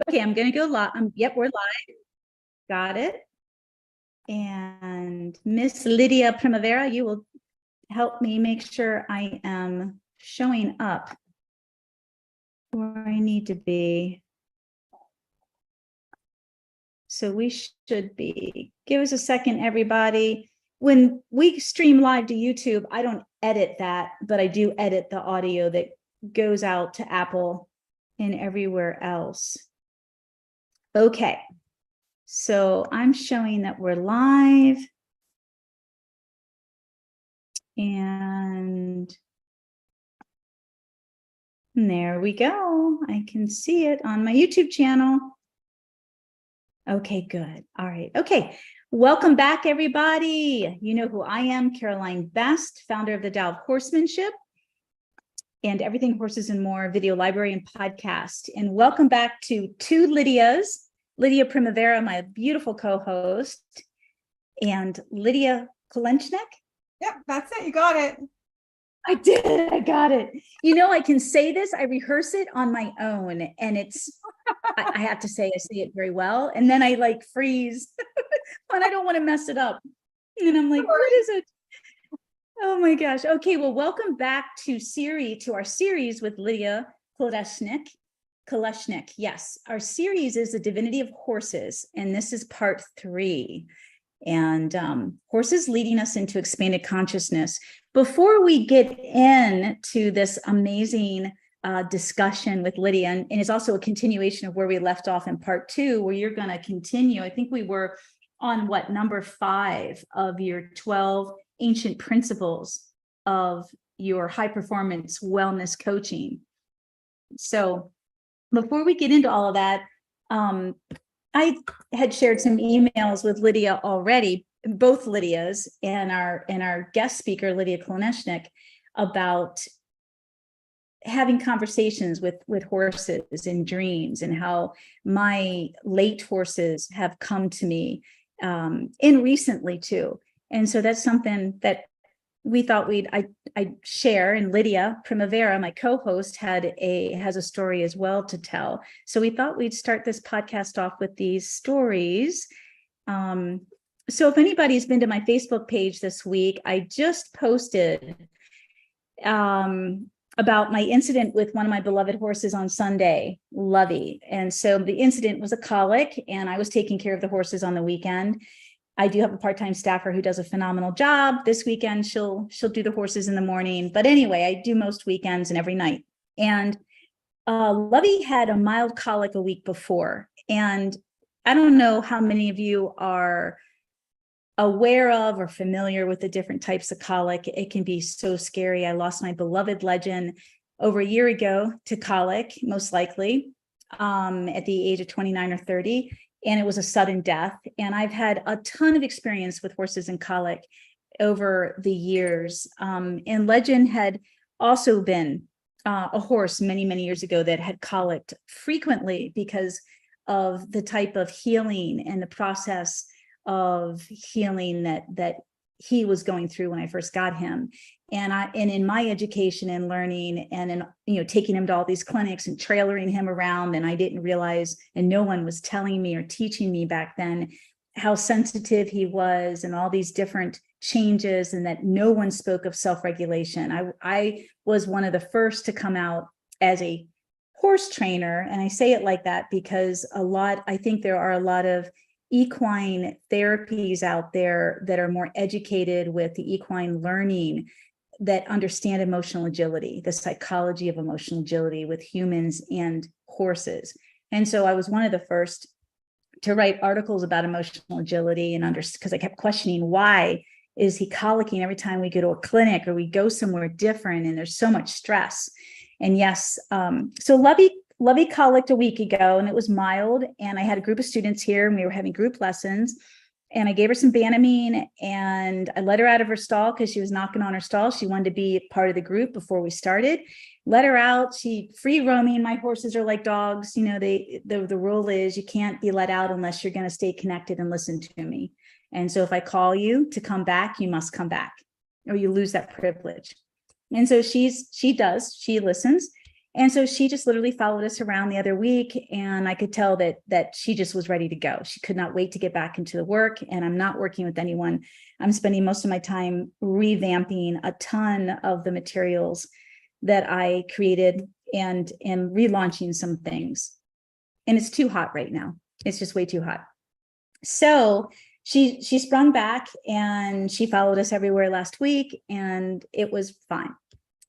Okay, I'm going to go live. Yep, we're live. Got it. And Miss Lidia Primavera, you will help me make sure I am showing up where I need to be. So we should be. Give us a second, everybody. When we stream live to YouTube, I don't edit that, but I do edit the audio that goes out to Apple and everywhere else. Okay. So I'm showing that we're live. And there we go. I can see it on my YouTube channel. Okay, good. All right. Okay. Welcome back, everybody. You know who I am, Caroline Best, founder of the Tao of Horsemanship and Everything Horses and More video library and podcast. And welcome back to two Lydias, Lidia Primavera, my beautiful co-host, and Lidia Kolenchnik. Yep, that's it. You got it. I did. I got it. You know, I can say this. I rehearse it on my own, and it's, I have to say, I say it very well. And then I like freeze when I don't want to mess it up. And I'm like, what is it? Oh my gosh. Okay. Well, welcome back to our series with Lidia Koleshnik. Yes. Our series is the Divinity of Horses. And this is part 3. And horses leading us into expanded consciousness. Before we get into this amazing discussion with Lidia, and it's also a continuation of where we left off in part 2, where you're going to continue. I think we were on number 5 of your 12 ancient principles of your high performance wellness coaching. So before we get into all of that, I had shared some emails with Lidia already, both Lydias and our guest speaker, Lidia Koleshnik, about having conversations with horses in dreams and how my late horses have come to me and recently too. And so that's something that we thought I'd share, and Lidia Primavera, my co-host, has a story as well to tell. So we thought we'd start this podcast off with these stories. So if anybody's been to my Facebook page this week, I just posted about my incident with one of my beloved horses on Sunday, Lovey. And so the incident was a colic, and I was taking care of the horses on the weekend. I do have a part-time staffer who does a phenomenal job. This weekend, she'll do the horses in the morning. But anyway, I do most weekends and every night. And Lovey had a mild colic a week before. And I don't know how many of you are aware of or familiar with the different types of colic. It can be so scary. I lost my beloved legend over a year ago to colic, most likely, at the age of 29 or 30. And it was a sudden death. And I've had a ton of experience with horses and colic over the years. And Legend had also been a horse many, many years ago that had colicked frequently because of the type of healing and the process of healing that he was going through when I first got him. And in my education and learning and in, taking him to all these clinics and trailering him around, and I didn't realize, and no one was telling me or teaching me back then how sensitive he was and all these different changes, and that no one spoke of self-regulation. I was one of the first to come out as a horse trainer. And I say it like that because I think there are a lot of equine therapies out there that are more educated with the equine learning, that understand emotional agility, the psychology of emotional agility with humans and horses. And so I was one of the first to write articles about emotional agility, and because I kept questioning, why is he colicking every time we go to a clinic or we go somewhere different and there's so much stress? And yes, so Lovey colicked a week ago, and it was mild. And I had a group of students here, and we were having group lessons. And I gave her some Banamine, and I let her out of her stall because she was knocking on her stall. She wanted to be part of the group before we started. Let her out. She free roaming. My horses are like dogs. The rule is you can't be let out unless you're going to stay connected and listen to me. And so if I call you to come back, you must come back, or you lose that privilege. And so she listens. And so she just literally followed us around the other week. And I could tell that she just was ready to go. She could not wait to get back into the work. And I'm not working with anyone. I'm spending most of my time revamping a ton of the materials that I created and relaunching some things. And it's too hot right now. It's just way too hot. So she sprung back and she followed us everywhere last week, and it was fine.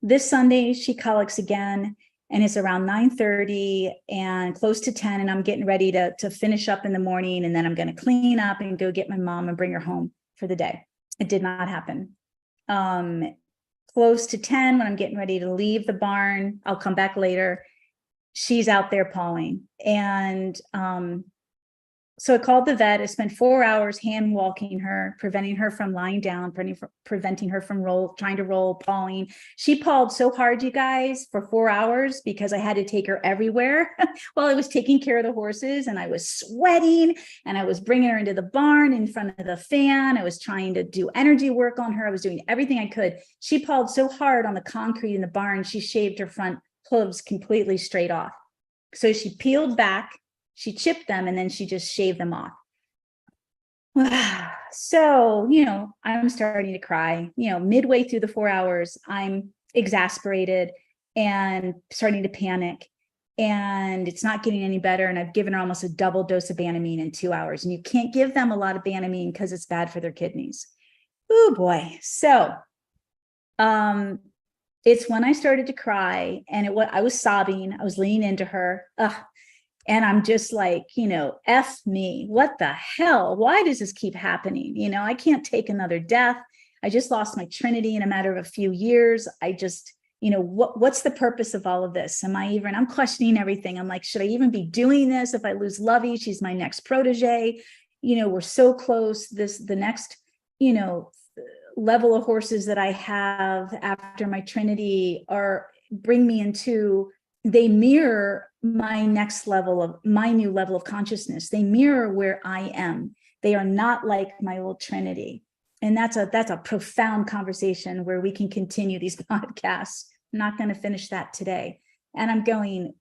This Sunday, she colics again, and it's around 9:30 and close to 10. And I'm getting ready to finish up in the morning. And then I'm going to clean up and go get my mom and bring her home for the day. It did not happen. Close to 10, when I'm getting ready to leave the barn, I'll come back later. She's out there pawing. And so I called the vet. I spent 4 hours hand walking her, preventing her from lying down, preventing her from trying to roll, pawing. She pawed so hard, you guys, for 4 hours because I had to take her everywhere while I was taking care of the horses, and I was sweating, and I was bringing her into the barn in front of the fan. I was trying to do energy work on her. I was doing everything I could. She pawed so hard on the concrete in the barn, she shaved her front hooves completely straight off. So she peeled back, she chipped them, and then she just shaved them off. So, I'm starting to cry. Midway through the 4 hours, I'm exasperated and starting to panic, and it's not getting any better. And I've given her almost a double dose of Banamine in 2 hours. And you can't give them a lot of Banamine because it's bad for their kidneys. Oh boy. So, it's when I started to cry, and I was sobbing. I was leaning into her. And I'm just like, F me. What the hell? Why does this keep happening? I can't take another death. I just lost my Trinity in a matter of a few years. I just, what's the purpose of all of this? I'm questioning everything. I'm like, should I even be doing this? If I lose Lovey, she's my next protege. We're so close. The next, level of horses that I have after my Trinity bring me into, they mirror my new level of consciousness. They mirror where I am. They are not like my old Trinity. And that's a profound conversation where we can continue these podcasts. I'm not going to finish that today. And I'm going,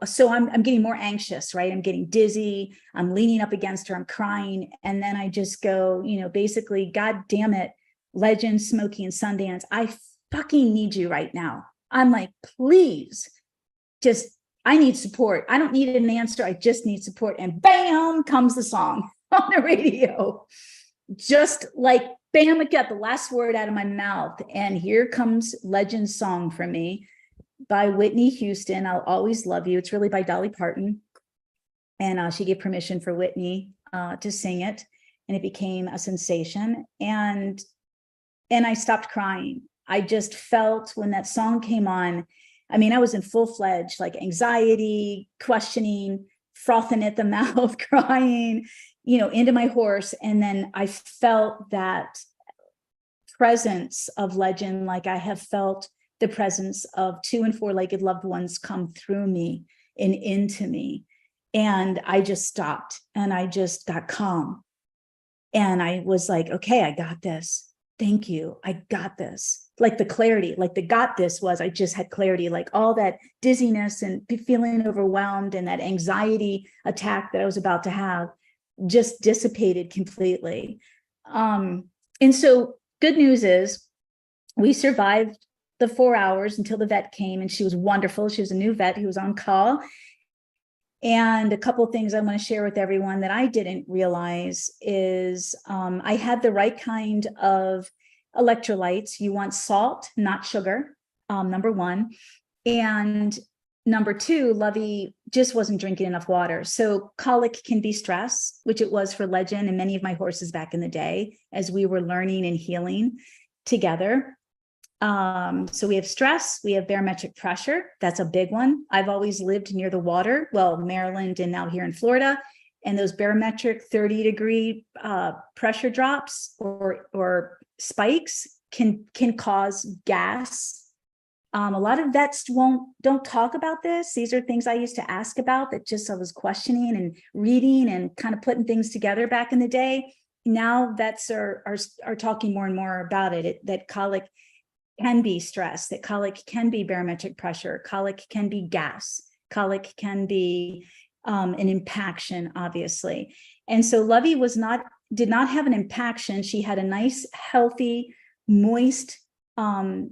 so I'm getting more anxious, right? I'm getting dizzy. I'm leaning up against her. I'm crying. And then I just go, basically, God damn it, Legend, Smokey, and Sundance, I fucking need you right now. I'm like, please, I need support. I don't need an answer. I just need support. And bam, comes the song on the radio. Just like, bam, it got the last word out of my mouth. And here comes Legend's song for me by Whitney Houston, I'll Always Love You. It's really by Dolly Parton. And she gave permission for Whitney to sing it. And it became a sensation. And I stopped crying. I just felt when that song came on, I was in full-fledged like anxiety, questioning, frothing at the mouth, crying, into my horse. And then I felt that presence of Legend, like I have felt the presence of 2- and 4-legged loved ones come through me and into me. And I just stopped and I just got calm. And I was like, okay, I got this. Thank you. I got this. Like the clarity, like the got this was, I just had clarity, like all that dizziness and feeling overwhelmed and that anxiety attack that I was about to have just dissipated completely. And so good news is we survived the 4 hours until the vet came, and she was wonderful. She was a new vet who was on call. And a couple of things I want to share with everyone that I didn't realize is I had the right kind of electrolytes. You want salt, not sugar, number one. And number two, Lovey just wasn't drinking enough water. So colic can be stress, which it was for Legend and many of my horses back in the day as we were learning and healing together. So we have stress, we have barometric pressure. That's a big one. I've always lived near the water, Maryland and now here in Florida. And those barometric 30-degree pressure drops or spikes can cause gas. A lot of vets don't talk about this. These are things I used to ask about that just I was questioning and reading and kind of putting things together back in the day. Now vets are talking more and more about it, that colic can be stress, that colic can be barometric pressure, colic can be gas, colic can be an impaction, obviously. And so Lovey did not have an impaction. She had a nice, healthy, moist pile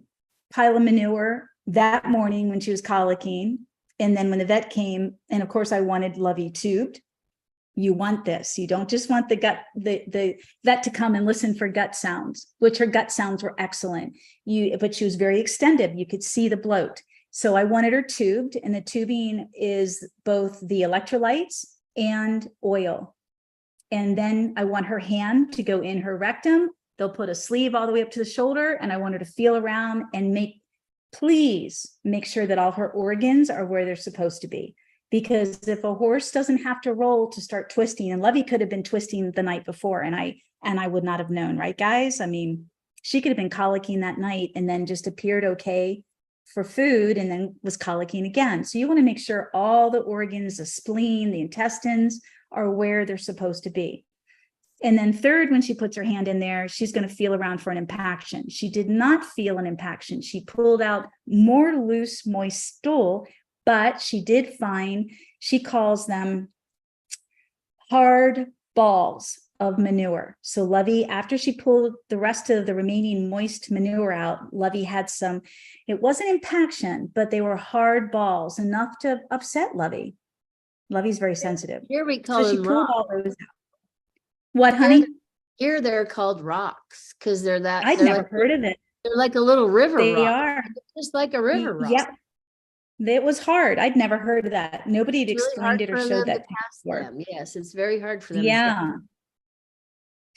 of manure that morning when she was colicking. And then when the vet came, and of course I wanted Lovey tubed. You want this. You don't just want the vet to come and listen for gut sounds, which her gut sounds were excellent. But she was very extended. You could see the bloat. So I wanted her tubed, and the tubing is both the electrolytes and oil. And then I want her hand to go in her rectum. They'll put a sleeve all the way up to the shoulder, and I want her to feel around and please make sure that all her organs are where they're supposed to be. Because if a horse doesn't have to roll to start twisting, and Lovey could have been twisting the night before, and I would not have known, right, guys? I mean, she could have been colicking that night and then just appeared okay for food and then was colicking again. So you want to make sure all the organs, the spleen, the intestines are where they're supposed to be. And then third, when she puts her hand in there, she's going to feel around for an impaction. She did not feel an impaction. She pulled out more loose, moist stool, but she did find, she calls them hard balls of manure. So Lovey, after she pulled the rest of the remaining moist manure out, Lovey had some, it wasn't impaction, but they were hard balls, enough to upset Lovey. Lovey's very sensitive. Here we call So she them pulled rocks. all those out. What, honey? Here they're called rocks because they're that. I'd they're never like, heard of it. They're like a little river They rock. are. Just like a river rock. Yep. It was hard. I'd never heard of that. Nobody had It's really explained it or hard for showed them that to pass before. them. Yes, it's very hard for them. to Yeah.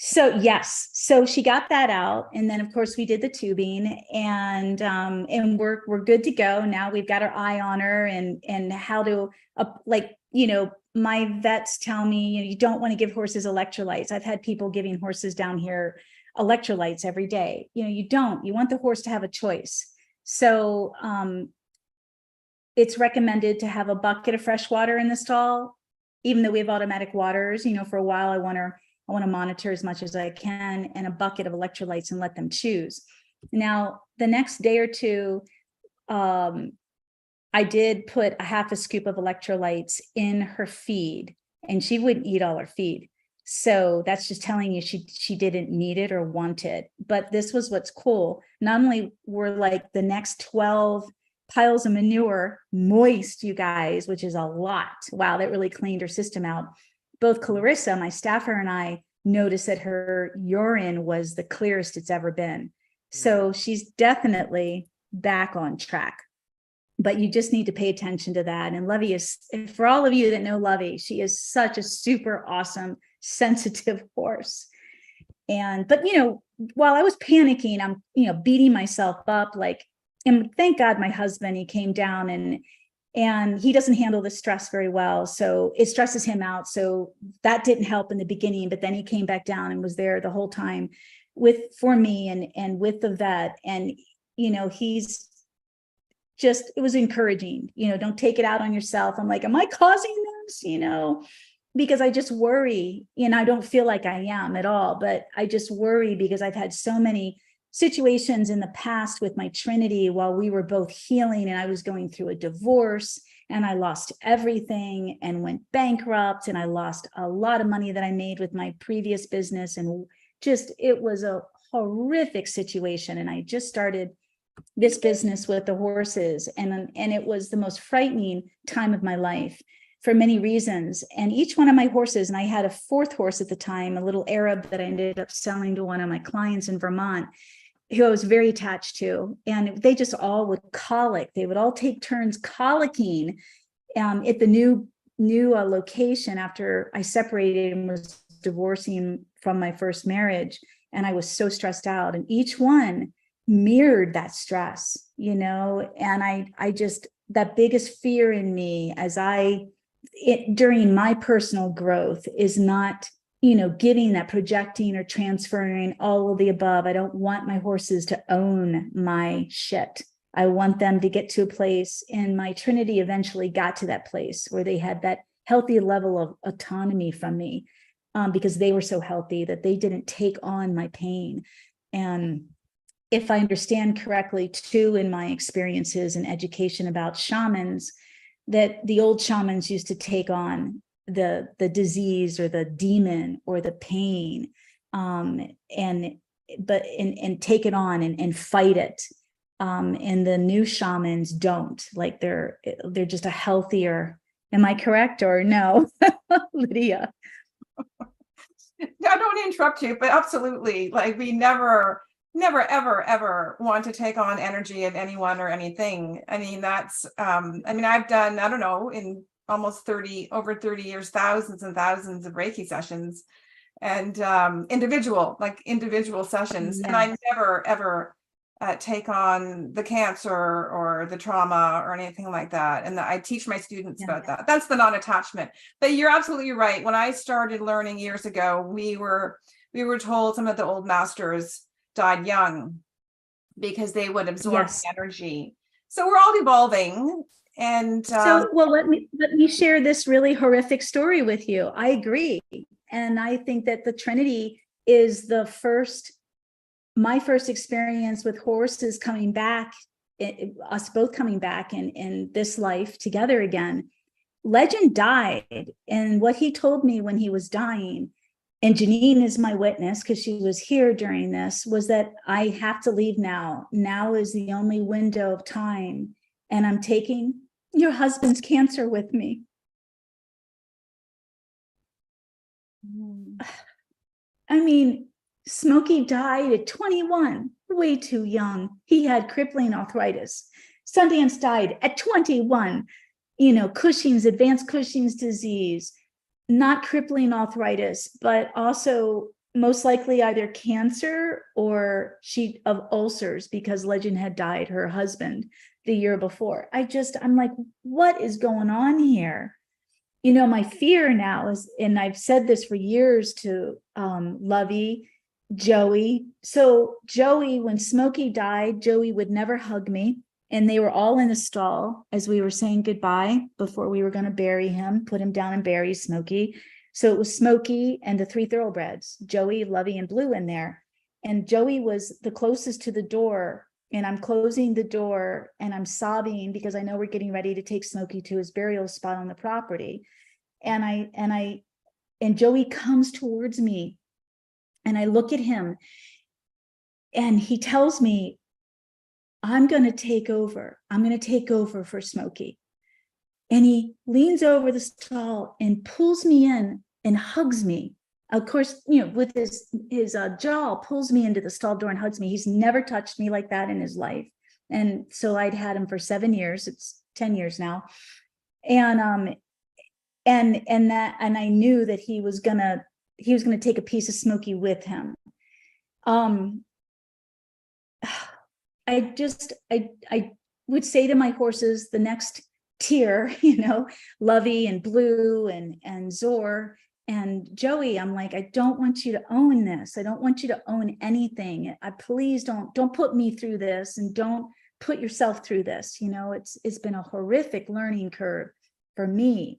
So yes, so she got that out, and then of course we did the tubing, and we're good to go. Now we've got our eye on her, and how to my vets tell me, you don't want to give horses electrolytes. I've had people giving horses down here electrolytes every day. You don't. You want the horse to have a choice. So it's recommended to have a bucket of fresh water in the stall, even though we have automatic waters. For a while I want to monitor as much as I can, and a bucket of electrolytes and let them choose. Now, the next day or two, I did put a half a scoop of electrolytes in her feed, and she wouldn't eat all her feed. So that's just telling you she didn't need it or want it. But this was what's cool. Not only were like the next 12 piles of manure moist, you guys, which is a lot. Wow, that really cleaned her system out. Both Clarissa, my staffer, and I noticed that her urine was the clearest it's ever been. So she's definitely back on track. But you just need to pay attention to that. And Lovey is, for all of you that know Lovey, she is such a super awesome, sensitive horse. But while I was panicking, I'm, beating myself up, and thank God my husband, he came down, and he doesn't handle the stress very well. So it stresses him out. So that didn't help in the beginning, but then he came back down and was there the whole time for me and with the vet. And, he's just, it was encouraging, don't take it out on yourself. I'm like, am I causing this? Because I just worry, I don't feel like I am at all, but I just worry because I've had so many situations in the past with my Trinity while we were both healing, and I was going through a divorce, and I lost everything and went bankrupt, and I lost a lot of money that I made with my previous business, and just, it was a horrific situation. And I just started this business with the horses, and it was the most frightening time of my life for many reasons. And each one of my horses, and I had a fourth horse at the time, a little Arab that I ended up selling to one of my clients in Vermont, who I was very attached to, and they just all would colic. They would all take turns colicking at the new location after I separated and was divorcing from my first marriage. And I was so stressed out, and each one mirrored that stress, and I just, that biggest fear in me during my personal growth is not, giving that, projecting or transferring all of the above. I don't want my horses to own my shit. I want them to get to a place, and my Trinity eventually got to that place where they had that healthy level of autonomy from me, because they were so healthy that they didn't take on my pain. And if I understand correctly, too, in my experiences and education about shamans, that the old shamans used to take on the disease or the demon or the pain, and take it on and fight it. And the new shamans don't, like they're just a healthier. Am I correct or no, Lidia? I don't want to interrupt you, but absolutely. Like we never, ever, ever want to take on energy of anyone or anything. I mean, that's, I've done, I don't know, in almost over 30 years, thousands and thousands of Reiki sessions and individual sessions. And I never, ever take on the cancer or the trauma or anything like that. And I teach my students about that. That's the non-attachment. But you're absolutely right. When I started learning years ago, we were told some of the old masters died young because they would absorb the energy. So we're all evolving. And well, let me share this really horrific story with you. I agree. And I think that the Trinity is my first experience with horses coming back, us both coming back in this life together again. Legend died, and what he told me when he was dying, and Janine is my witness because she was here during this, was that I have to leave now. Now is the only window of time, and I'm taking your husband's cancer with me. I mean, Smokey died at 21, way too young. He had crippling arthritis. Sundance died at 21, advanced Cushing's disease, not crippling arthritis, but also most likely either cancer or of ulcers, because Legend had died, her husband, the year before. I'm like, what is going on here? My fear now is, and I've said this for years to Lovey, Joey. So Joey, when Smokey died, Joey would never hug me. And they were all in the stall as we were saying goodbye before we were going to bury him, put him down and bury Smokey. So it was Smokey and the 3 thoroughbreds, Joey, Lovey, and Blue in there. And Joey was the closest to the door. And I'm closing the door and I'm sobbing because I know we're getting ready to take Smokey to his burial spot on the property. And Joey comes towards me. And I look at him and he tells me, I'm going to take over. I'm going to take over for Smokey. And he leans over the stall and pulls me in and hugs me. Of course, with his jaw, pulls me into the stall door and hugs me. He's never touched me like that in his life. And so I'd had him for 7 years. It's 10 years now. And I knew that he was gonna take a piece of Smokey with him. I would say to my horses, the next tier, Lovey and Blue and Zor and Joey, I'm like, I don't want you to own this. I don't want you to own anything. Please don't put me through this, and don't put yourself through this. It's been a horrific learning curve for me,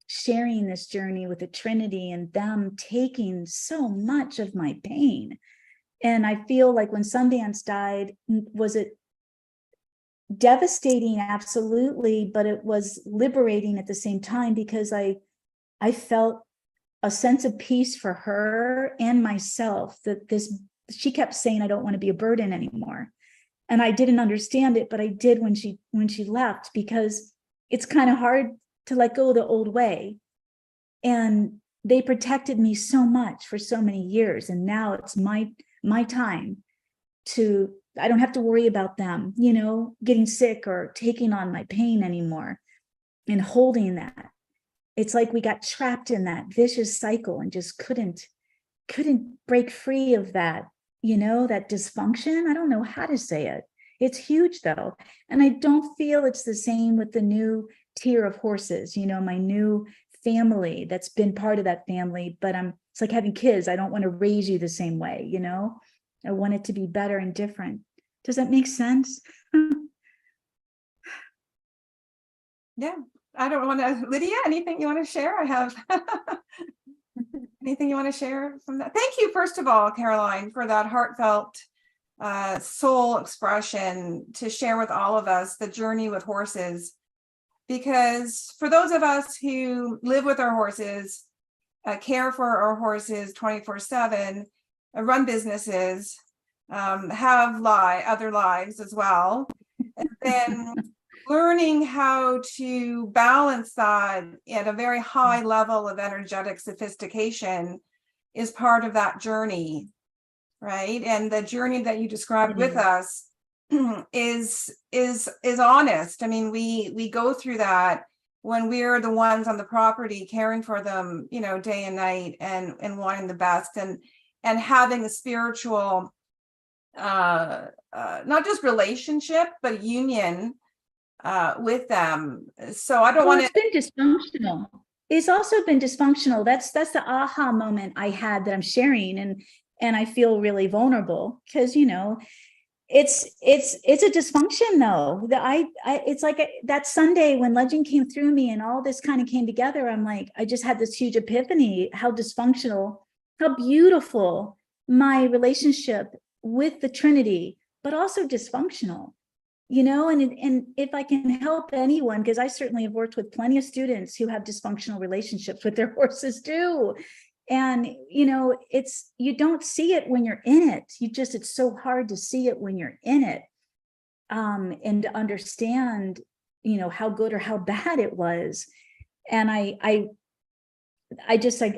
sharing this journey with the Trinity and them taking so much of my pain. And I feel like when Sundance died, was it devastating? Absolutely. But it was liberating at the same time, because I felt a sense of peace for her and myself, that she kept saying, I don't want to be a burden anymore. And I didn't understand it, but I did when she left, because it's kind of hard to let go of the old way. And they protected me so much for so many years. And now it's my time I don't have to worry about them, getting sick or taking on my pain anymore, and holding that. It's like we got trapped in that vicious cycle and just couldn't break free of that, that dysfunction. I don't know how to say it. It's huge though. And I don't feel it's the same with the new tier of horses, my new family that's been part of that family, but it's like having kids. I don't want to raise you the same way, I want it to be better and different. Does that make sense? Yeah, I don't want to. Lidia, anything you want to share? I have anything you want to share from that? Thank you, first of all, Caroline, for that heartfelt soul expression to share with all of us the journey with horses. Because for those of us who live with our horses, care for our horses 24/7, run businesses, have other lives as well, and then learning how to balance that at a very high level of energetic sophistication is part of that journey, right? And the journey that you described with us is honest. I mean, we go through that when we're the ones on the property caring for them, you know, day and night, and wanting the best, and having a spiritual not just relationship but union with them. So I don't want to. It's been dysfunctional. It's also been dysfunctional. That's the aha moment I had that I'm sharing, and I feel really vulnerable because, you know, it's a dysfunction though. It's like that Sunday when legend came through me and all this kind of came together. I'm like, I just had this huge epiphany, how dysfunctional, how beautiful my relationship with the Trinity, but also dysfunctional, you know, and if I can help anyone, because I certainly have worked with plenty of students who have dysfunctional relationships with their horses too. And, you know, you don't see it when you're in it. It's so hard to see it when you're in it. And to understand, you know, how good or how bad it was. And I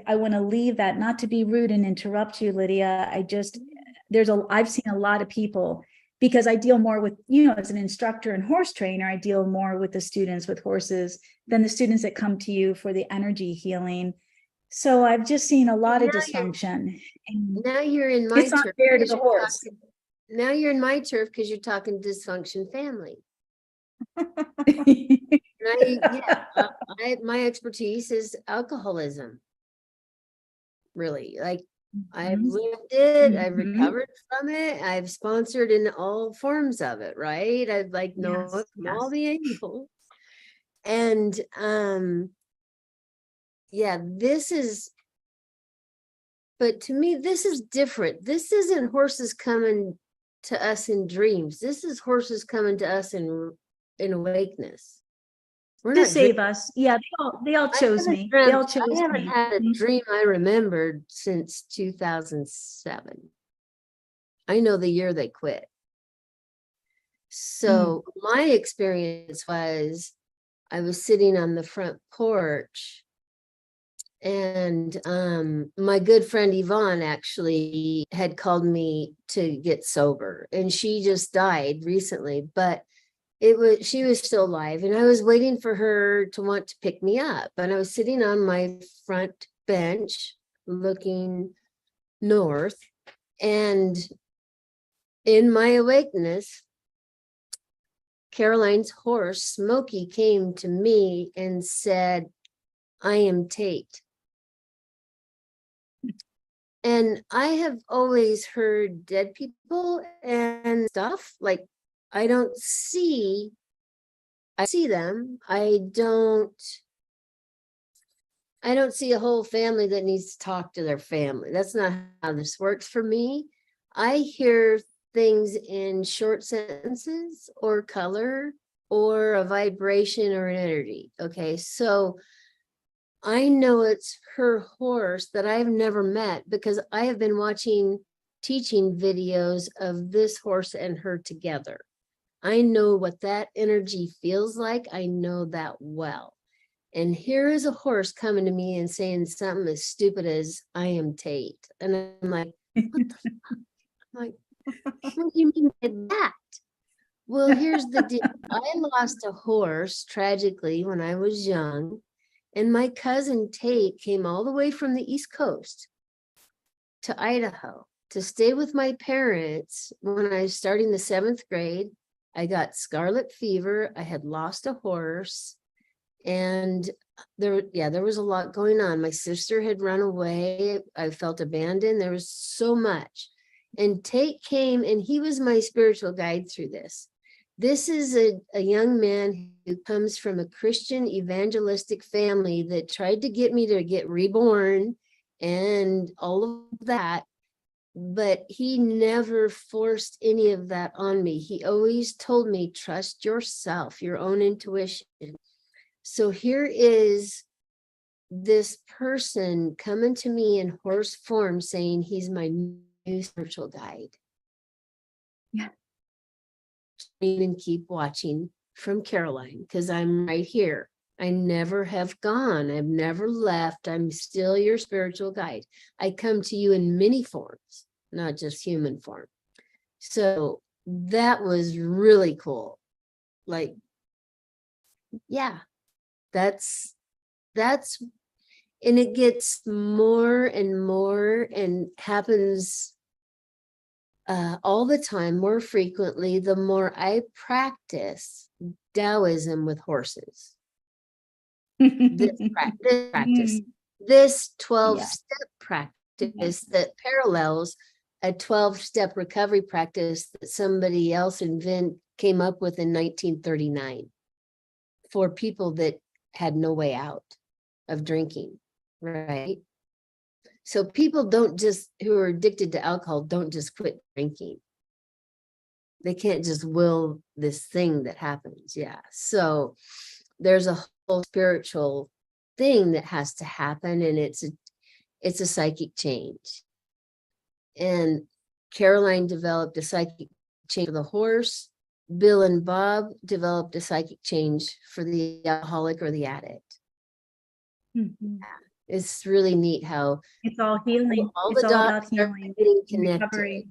want to leave that, not to be rude and interrupt you, Lydia. I've seen a lot of people, because I deal more with, you know, as an instructor and horse trainer, I deal more with the students with horses than the students that come to you for the energy healing. So I've just seen a lot of dysfunction. Now you're in my it's not turf. fair to the horse. Now you're in my turf because you're talking dysfunction family. My expertise is alcoholism. Really, like I've lived it, I've recovered from it, I've sponsored in all forms of it, right? I've like known all the angles. And but to me, this is different. This isn't horses coming to us in dreams. This is horses coming to us in awakeness. We're to not save us. Yeah, they all chose me. They all chose me. I haven't had a dream I remembered since 2007. I know the year they quit. So my experience was, I was sitting on the front porch, and my good friend Yvonne actually had called me to get sober, and she just died recently, but she was still alive, and I was waiting for her to want to pick me up, and I was sitting on my front bench looking north, and in my awakeness, Caroline's horse Smokey came to me and said, "I am Tate." And I have always heard dead people and stuff, like I see them. I don't see a whole family that needs to talk to their family. That's not how this works for me. I hear things in short sentences or color or a vibration or an energy. Okay, so I know it's her horse that I've never met, because I have been watching teaching videos of this horse and her together. I know what that energy feels like. I know that well. And here is a horse coming to me and saying something as stupid as, "I am Tate." And I'm like, what the fuck? I'm like, what do you mean by that? Well, here's the deal. I lost a horse tragically when I was young. And my cousin Tate came all the way from the East Coast to Idaho to stay with my parents when I was starting the 7th grade. I got scarlet fever. I had lost a horse, and there was a lot going on. My sister had run away. I felt abandoned. There was so much. And Tate came, and he was my spiritual guide through this. This is a young man who comes from a Christian evangelistic family that tried to get me to get reborn and all of that. but he never forced any of that on me. He always told me, trust yourself, your own intuition. So here is this person coming to me in horse form saying he's my new spiritual guide. Yeah. And keep watching from Caroline, because I'm right here. I never have gone. I've never left. I'm still your spiritual guide. I come to you in many forms, not just human form. So that was really cool. Like, yeah, that's, and it gets more and more and happens all the time, more frequently, the more I practice Taoism with horses. This practice, this 12-step practice that parallels a 12-step recovery practice that somebody else came up with in 1939 for people that had no way out of drinking, right? So people who are addicted to alcohol don't just quit drinking. They can't just will this thing that happens. Yeah. So there's a whole spiritual thing that has to happen, and it's a psychic change. And Caroline developed a psychic change for the horse. Bill and Bob developed a psychic change for the alcoholic or the addict. It's really neat how it's all healing. all It's the all dots about are healing getting and connected. recovery.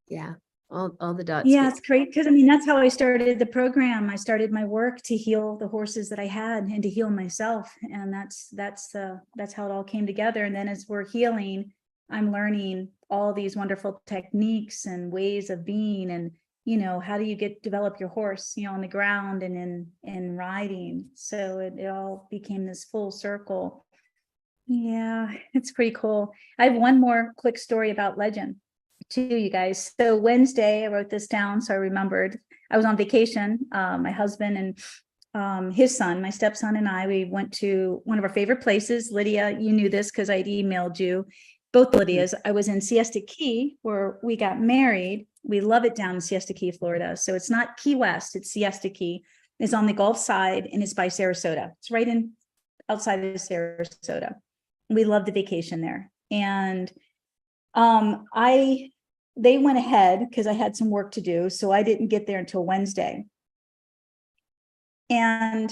Yeah, all the dots. Yeah, it's great because I mean that's how I started the program. I started my work to heal the horses that I had and to heal myself, and that's how it all came together. And then as we're healing, I'm learning all these wonderful techniques and ways of being, and how do you develop your horse, on the ground and in riding. So it all became this full circle. Yeah, it's pretty cool. I have one more quick story about Legend too, you guys. So Wednesday, I wrote this down, so I remembered. I was on vacation. My husband and his son, my stepson and I, we went to one of our favorite places. Lydia, you knew this because I'd emailed you. Both Lydias. I was in Siesta Key where we got married. We love it down in Siesta Key, Florida. So it's not Key West, it's Siesta Key. It's on the Gulf side and it's by Sarasota. It's right outside of Sarasota. We loved the vacation there. And they went ahead because I had some work to do. So I didn't get there until Wednesday. And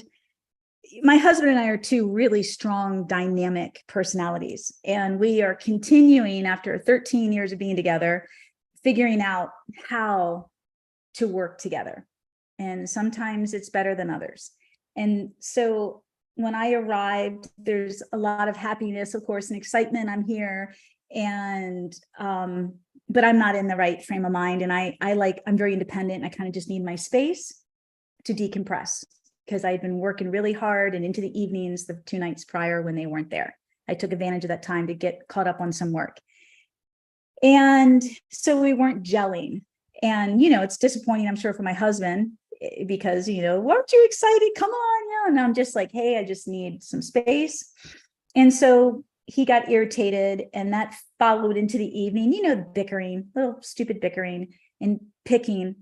my husband and I are two really strong, dynamic personalities. And we are continuing after 13 years of being together, figuring out how to work together. And sometimes it's better than others. And so when I arrived, there's a lot of happiness, of course, and excitement. I'm here. And but I'm not in the right frame of mind. And I'm very independent. I kind of just need my space to decompress because I'd been working really hard and into the evenings the 2 nights prior when they weren't there. I took advantage of that time to get caught up on some work. And so we weren't gelling. And, it's disappointing, I'm sure, for my husband because, weren't you excited? Come on. And I'm just like, hey, I just need some space. And so he got irritated, and that followed into the evening, bickering, little stupid bickering and picking.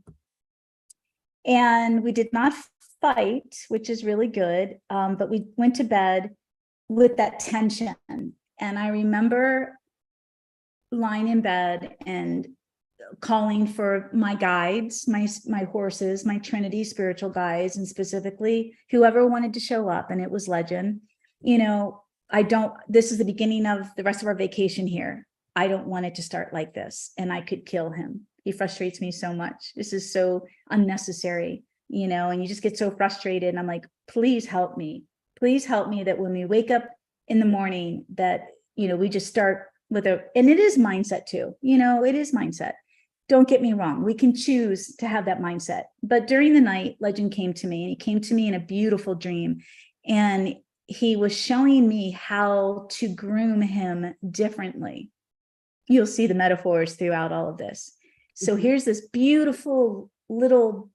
And we did not fight, which is really good. But we went to bed with that tension. And I remember lying in bed and calling for my guides, my horses, my Trinity spiritual guides, and specifically whoever wanted to show up. And it was Legend. This is the beginning of the rest of our vacation here. I don't want it to start like this. And I could kill him. He frustrates me so much. This is so unnecessary, and you just get so frustrated. And I'm like, please help me. Please help me that when we wake up in the morning that, we just start with and it is mindset too. It is mindset. Don't get me wrong. We can choose to have that mindset. But during the night, Legend came to me, and he came to me in a beautiful dream. And he was showing me how to groom him differently. You'll see the metaphors throughout all of this. So here's this beautiful little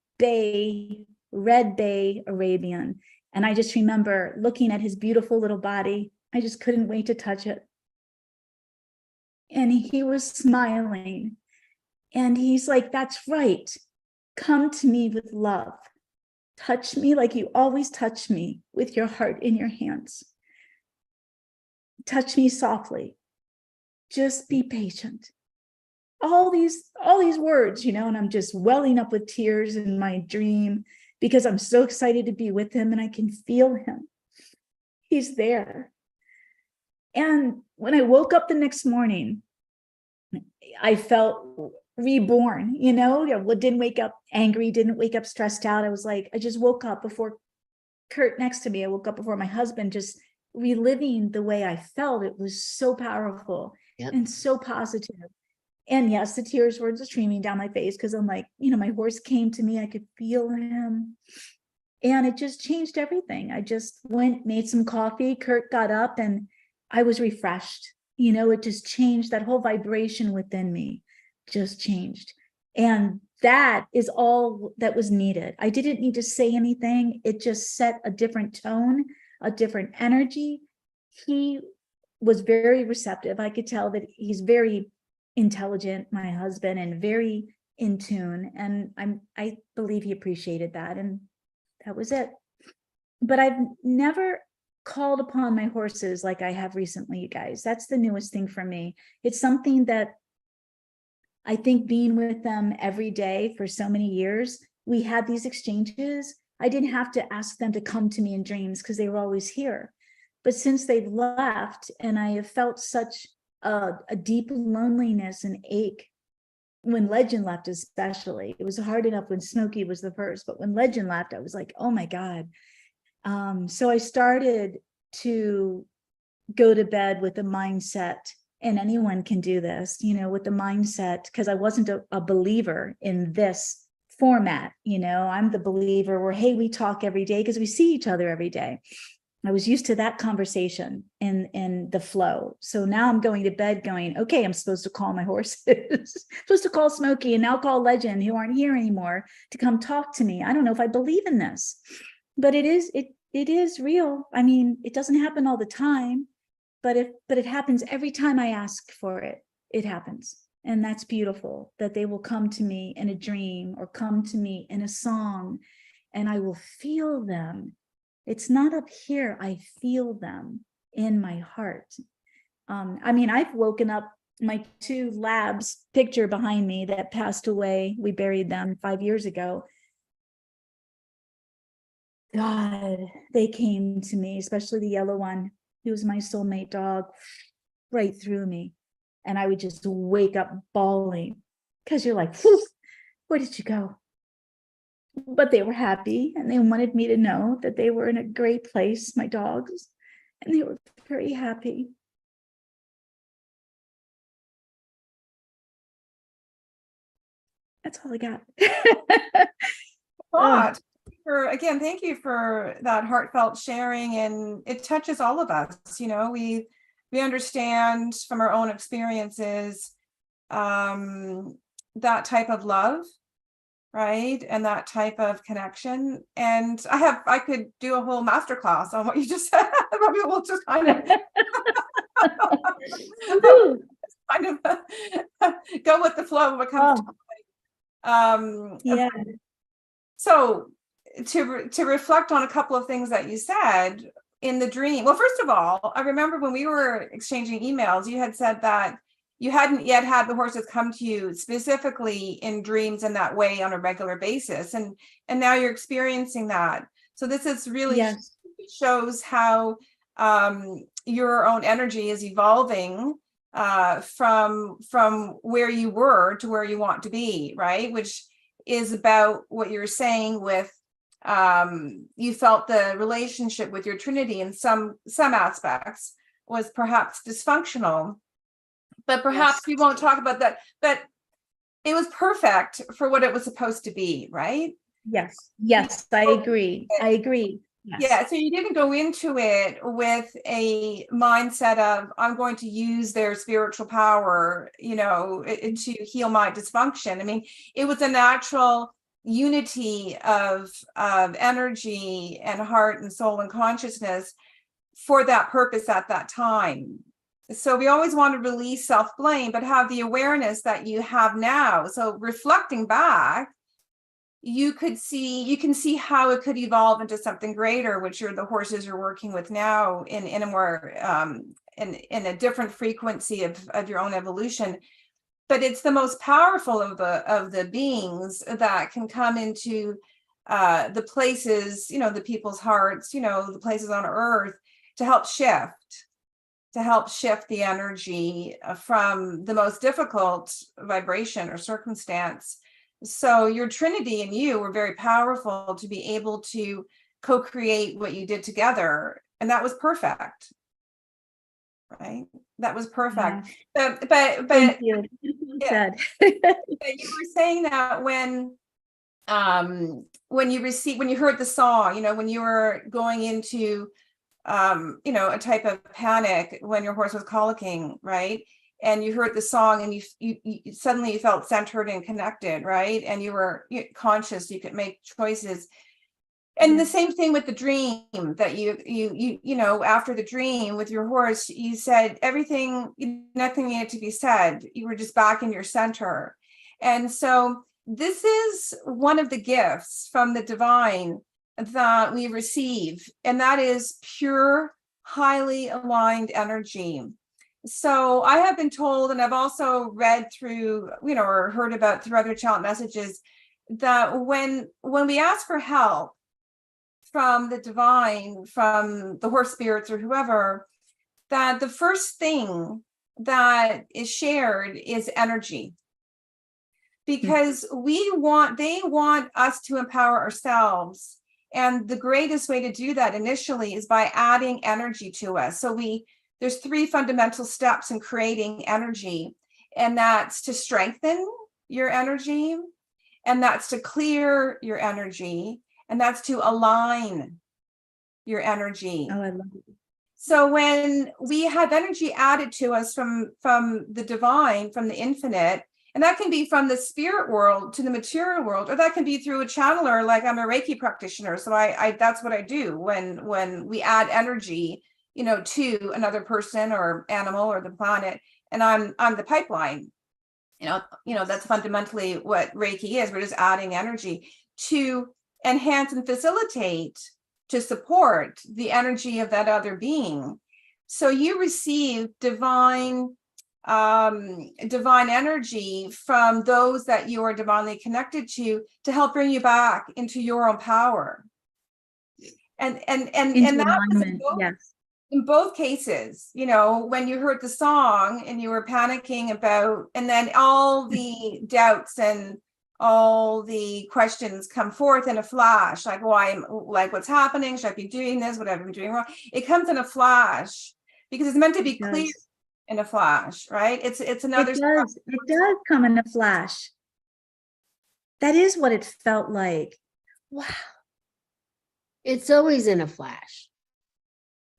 red bay Arabian. And I just remember looking at his beautiful little body. I just couldn't wait to touch it. and he was smiling. And he's like, that's right. Come to me with love. Touch me like you always touch me, with your heart in your hands. Touch me softly. Just be patient. All these words, and I'm just welling up with tears in my dream because I'm so excited to be with him and I can feel him. He's there. And when I woke up the next morning, I felt reborn, I didn't wake up angry, didn't wake up stressed out. I was like, I just woke up before Kurt next to me. I woke up before my husband, just reliving the way I felt. It was so powerful and so positive. And yes, the tears were just streaming down my face because I'm like, my horse came to me. I could feel him. And it just changed everything. I just went, made some coffee. Kurt got up and I was refreshed. It just changed. That whole vibration within me just changed. And that is all that was needed. I didn't need to say anything. It just set a different tone, a different energy. He was very receptive. I could tell that he's very intelligent, my husband, and very in tune. And I believe he appreciated that. And that was it. But I've never called upon my horses like I have recently, you guys. That's the newest thing for me. It's something that I think, being with them every day for so many years, we had these exchanges. I didn't have to ask them to come to me in dreams because they were always here. But since they've left, and I have felt such a deep loneliness and ache, when Legend left especially, it was hard enough when Smokey was the first, but when Legend left, I was like, oh my God. So I started to go to bed with a mindset, and anyone can do this, with the mindset, because I wasn't a believer in this format. I'm the believer where, hey, we talk every day because we see each other every day. I was used to that conversation in the flow. So now I'm going to bed going, okay, I'm supposed to call my horses, supposed to call Smokey, and now call Legend, who aren't here anymore, to come talk to me. I don't know if I believe in this, but it is real. I mean, it doesn't happen all the time, but it happens every time I ask for it. It happens. And that's beautiful, that they will come to me in a dream or come to me in a song, and I will feel them. It's not up here. I feel them in my heart. I've woken up, my two labs picture behind me that passed away. We buried them 5 years ago. God, they came to me, especially the yellow one. He was my soulmate dog, right through me. And I would just wake up bawling because you're like, where did you go? But they were happy, and they wanted me to know that they were in a great place, my dogs, and they were very happy. That's all I got. Thank you for that heartfelt sharing, and it touches all of us. We understand from our own experiences that type of love, right? And that type of connection. And I could do a whole masterclass on what you just said. Maybe we'll just kind of go with the flow when it comes to So to reflect on a couple of things that you said in the dream. Well, first of all, I remember when we were exchanging emails, you had said that you hadn't yet had the horses come to you specifically in dreams in that way on a regular basis. And now you're experiencing that. So this is really shows how your own energy is evolving from where you were to where you want to be, right? Which is about what you're saying with you felt the relationship with your Trinity in some aspects was perhaps dysfunctional. But perhaps we won't talk about that. But it was perfect for what it was supposed to be, right? Yes, I agree. Yes. Yeah, so you didn't go into it with a mindset of, I'm going to use their spiritual power, to heal my dysfunction. I mean, it was a natural unity of energy and heart and soul and consciousness for that purpose at that time. So we always want to release self-blame, but have the awareness that you have now. So reflecting back, you can see how it could evolve into something greater, which are the horses you're working with now in a more in a different frequency of your own evolution. But it's the most powerful of the beings that can come into the places, the people's hearts, the places on earth, to help shift the energy from the most difficult vibration or circumstance. So your Trinity and you were very powerful to be able to co-create what you did together. And that was perfect. Right? That was perfect. Yeah. But Thank you. yeah. But you were saying that when you heard the song, when you were going into a type of panic when your horse was colicking, right? And you heard the song and you suddenly felt centered and connected, right? And you were conscious, you could make choices. And the same thing with the dream that you after the dream with your horse, you said nothing needed to be said. You were just back in your center. And so this is one of the gifts from the divine that we receive, and that is pure, highly aligned energy. So I have been told, and I've also read through, or heard about through other channel messages, that when we ask for help from the divine, from the horse spirits or whoever, that the first thing that is shared is energy. Because they want us to empower ourselves. And the greatest way to do that initially is by adding energy to us. So there's 3 fundamental steps in creating energy, and that's to strengthen your energy, and that's to clear your energy, and that's to align your energy. Oh, I love it. So when we have energy added to us from the divine, from the infinite, and that can be from the spirit world to the material world, or that can be through a channeler, like I'm a Reiki practitioner. So I that's what I do when we add energy, to another person or animal or the planet, and I'm the pipeline. That's fundamentally what Reiki is. We're just adding energy to enhance and facilitate, to support the energy of that other being. So you receive divine energy from those that you are divinely connected to help bring you back into your own power. And that was in both cases, when you heard the song and you were panicking about, and then all the doubts and all the questions come forth in a flash, like what's happening? Should I be doing this? What have I been doing wrong? It comes in a flash because it's meant to be clear in a flash, right? It's another. It does come in a flash. That is what it felt like. Wow. It's always in a flash.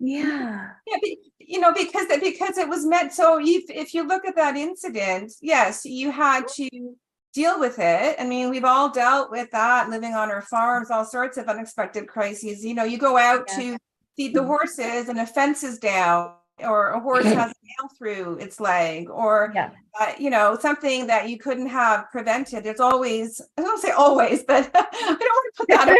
Yeah. Yeah, because it was meant. So if you look at that incident, yes, you had to deal with it. I mean, we've all dealt with that, living on our farms, all sorts of unexpected crises. You go out to feed the horses and a fence is down, or a horse has a nail through its leg, or something that you couldn't have prevented. There's always, I don't say always, but I don't want to put that out.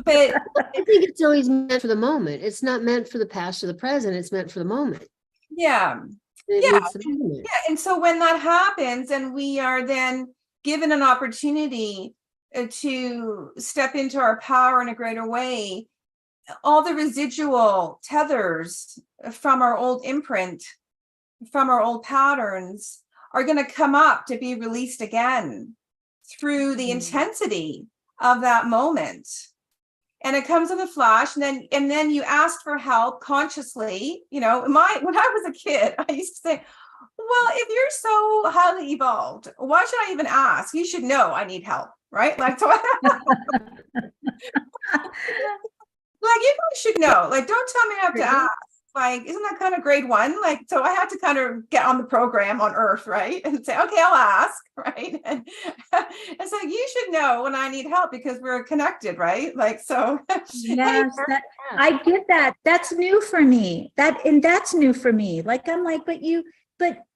But I think it's always meant for the moment. It's not meant for the past or the present. It's meant for the moment. Yeah. And so when that happens, and we are then given an opportunity to step into our power in a greater way, all the residual tethers from our old imprint, from our old patterns, are going to come up to be released again through the intensity of that moment. And it comes in a flash, and then you asked for help consciously. When I was a kid, I used to say, well, if you're so highly evolved, why should I even ask? You should know I need help, right? Like, so you should know. Like, don't tell me I have to ask. like, isn't that kind of grade one? Like, so I had to kind of get on the program on Earth, right? And say, okay, I'll ask, right? And so you should know when I need help because we're connected, right? Like, so. Yes, I get that. That's new for me. That's new for me. Like, I'm like, but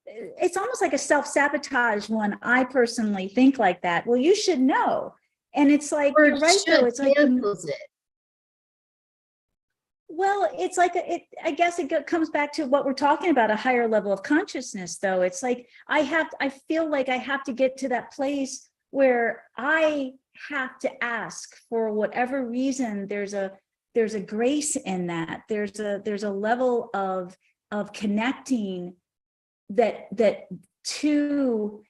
it's almost like a self-sabotage when I personally think like that. Well, you should know. And it's like, Or you're right, though. It's like, cancels it. well, it's like, I guess it comes back to what we're talking about, a higher level of consciousness, though. It's like, I feel like I have to get to that place where I have to ask for whatever reason. There's a grace in that. There's a level of connecting that to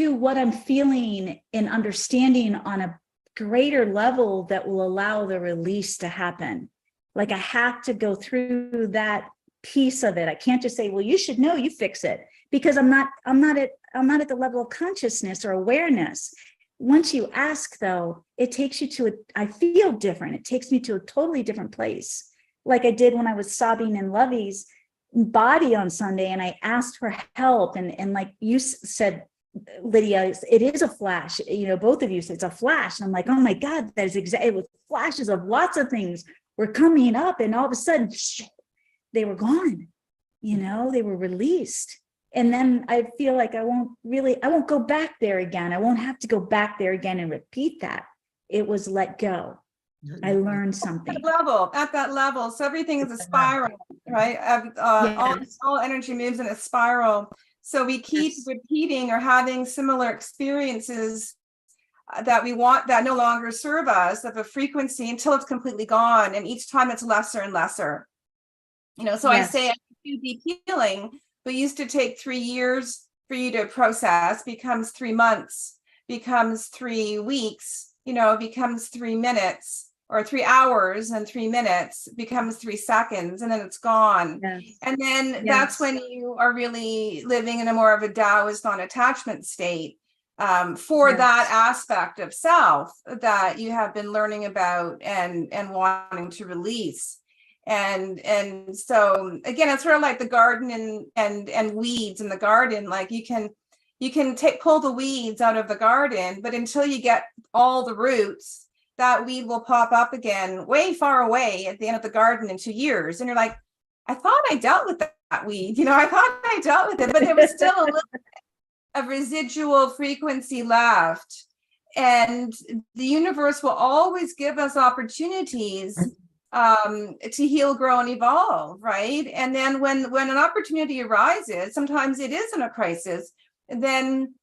what I'm feeling and understanding on a greater level that will allow the release to happen. Like, I have to go through that piece of it. I can't just say, well, you should know, you fix it, because I'm not at the level of consciousness or awareness. Once you ask, though, it takes you to I feel different. It takes me to a totally different place. Like I did when I was sobbing in Lovey's body on Sunday, and I asked for help. And like you said, Lidia, it is a flash. Both of you said it's a flash. And I'm like, oh my God, that is exactly, it was flashes of lots of things were coming up, and all of a sudden, they were gone. They were released. And then I feel like I won't go back there again. I won't have to go back there again and repeat that. It was let go. I learned something. At that level. So everything is a spiral, right? Yes. All energy moves in a spiral. So we keep repeating or having similar experiences that we want, that no longer serve us, of a frequency, until it's completely gone. And each time it's lesser and lesser. So yes. I say, deep healing, but used to take 3 years for you to process, becomes 3 months, becomes 3 weeks, becomes 3 minutes, or 3 hours and 3 minutes, becomes 3 seconds, and then it's gone. Yes. And then that's when you are really living in a more of a Taoist non-attachment state, for that aspect of self that you have been learning about and wanting to release. And so again, it's sort of like the garden and weeds in the garden. Like you can pull the weeds out of the garden, but until you get all the roots, that weed will pop up again way far away at the end of the garden in 2 years. And you're like, I thought I dealt with that weed. I thought I dealt with it, but it was still a little bit of residual frequency left. And the universe will always give us opportunities to heal, grow, and evolve, right? And then when an opportunity arises, sometimes it is in a crisis, then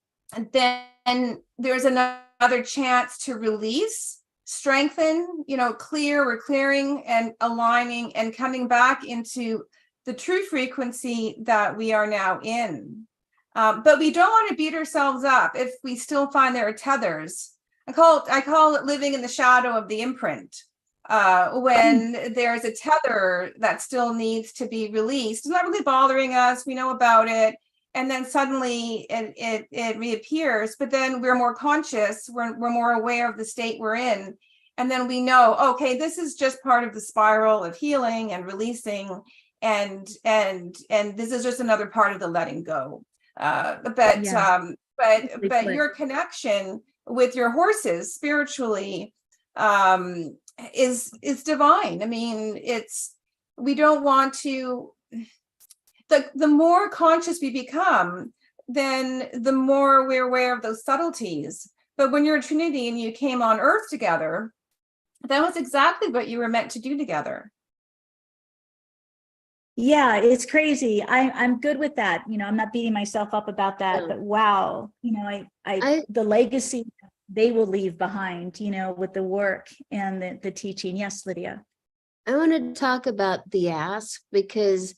there's another chance to release, strengthen, we're clearing and aligning and coming back into the true frequency that we are now in. But we don't want to beat ourselves up if we still find there are tethers. I call it living in the shadow of the imprint. When there's a tether that still needs to be released, it's not really bothering us, we know about it, and then suddenly it reappears, but then we're more conscious, we're more aware of the state we're in, and then we know, okay, this is just part of the spiral of healing and releasing, and this is just another part of the letting go. But your connection with your horses spiritually is divine. I mean, we don't want to, the more conscious we become, then the more we're aware of those subtleties. But when you're a Trinity and you came on Earth together, that was exactly what you were meant to do together. Yeah, it's crazy. I'm good with that. I'm not beating myself up about that, but wow, the legacy they will leave behind, with the work and the teaching. Yes, Lidia. I want to talk about the ask, because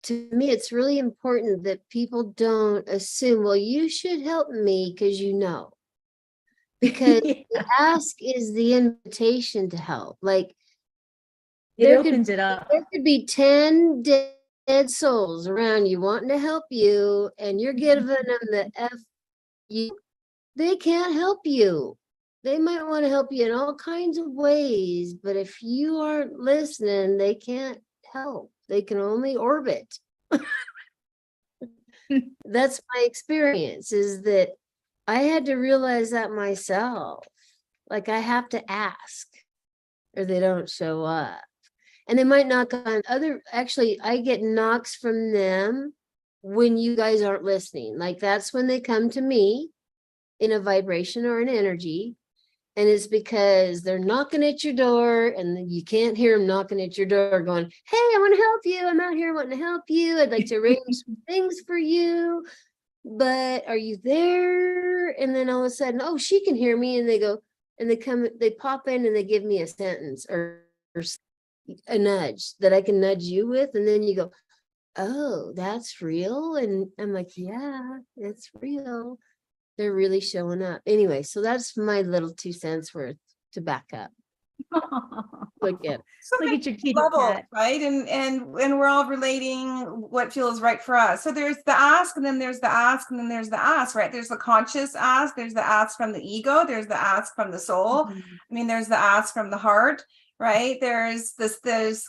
to me, it's really important that people don't assume, well, you should help me because because the ask is the invitation to help. Like, it opens it up. There could be 10 dead souls around you wanting to help you, and you're giving them the F you. They can't help you. They might want to help you in all kinds of ways, but if you aren't listening, they can't help. They can only orbit. That's my experience, is that I had to realize that myself. Like, I have to ask or they don't show up. And they might knock on actually, I get knocks from them when you guys aren't listening. Like, that's when they come to me in a vibration or an energy. And it's because they're knocking at your door and you can't hear them knocking at your door going, hey, I want to help you. I'm out here wanting to help you. I'd like to arrange some things for you, but are you there? And then all of a sudden, oh, she can hear me. And they go, and they pop in and they give me a sentence or a nudge that I can nudge you with. And then you go, oh, that's real. And I'm like, yeah, it's real. They're really showing up. Anyway, so that's my little 2 cents worth to back up. Look at So Look many at your kitty levels, cat. right? And we're all relating what feels right for us. So there's the ask, and then there's the ask, and then there's the ask, right? There's the conscious ask, there's the ask from the ego, there's the ask from the soul. Mhm. I mean, there's the ask from the heart, right? There's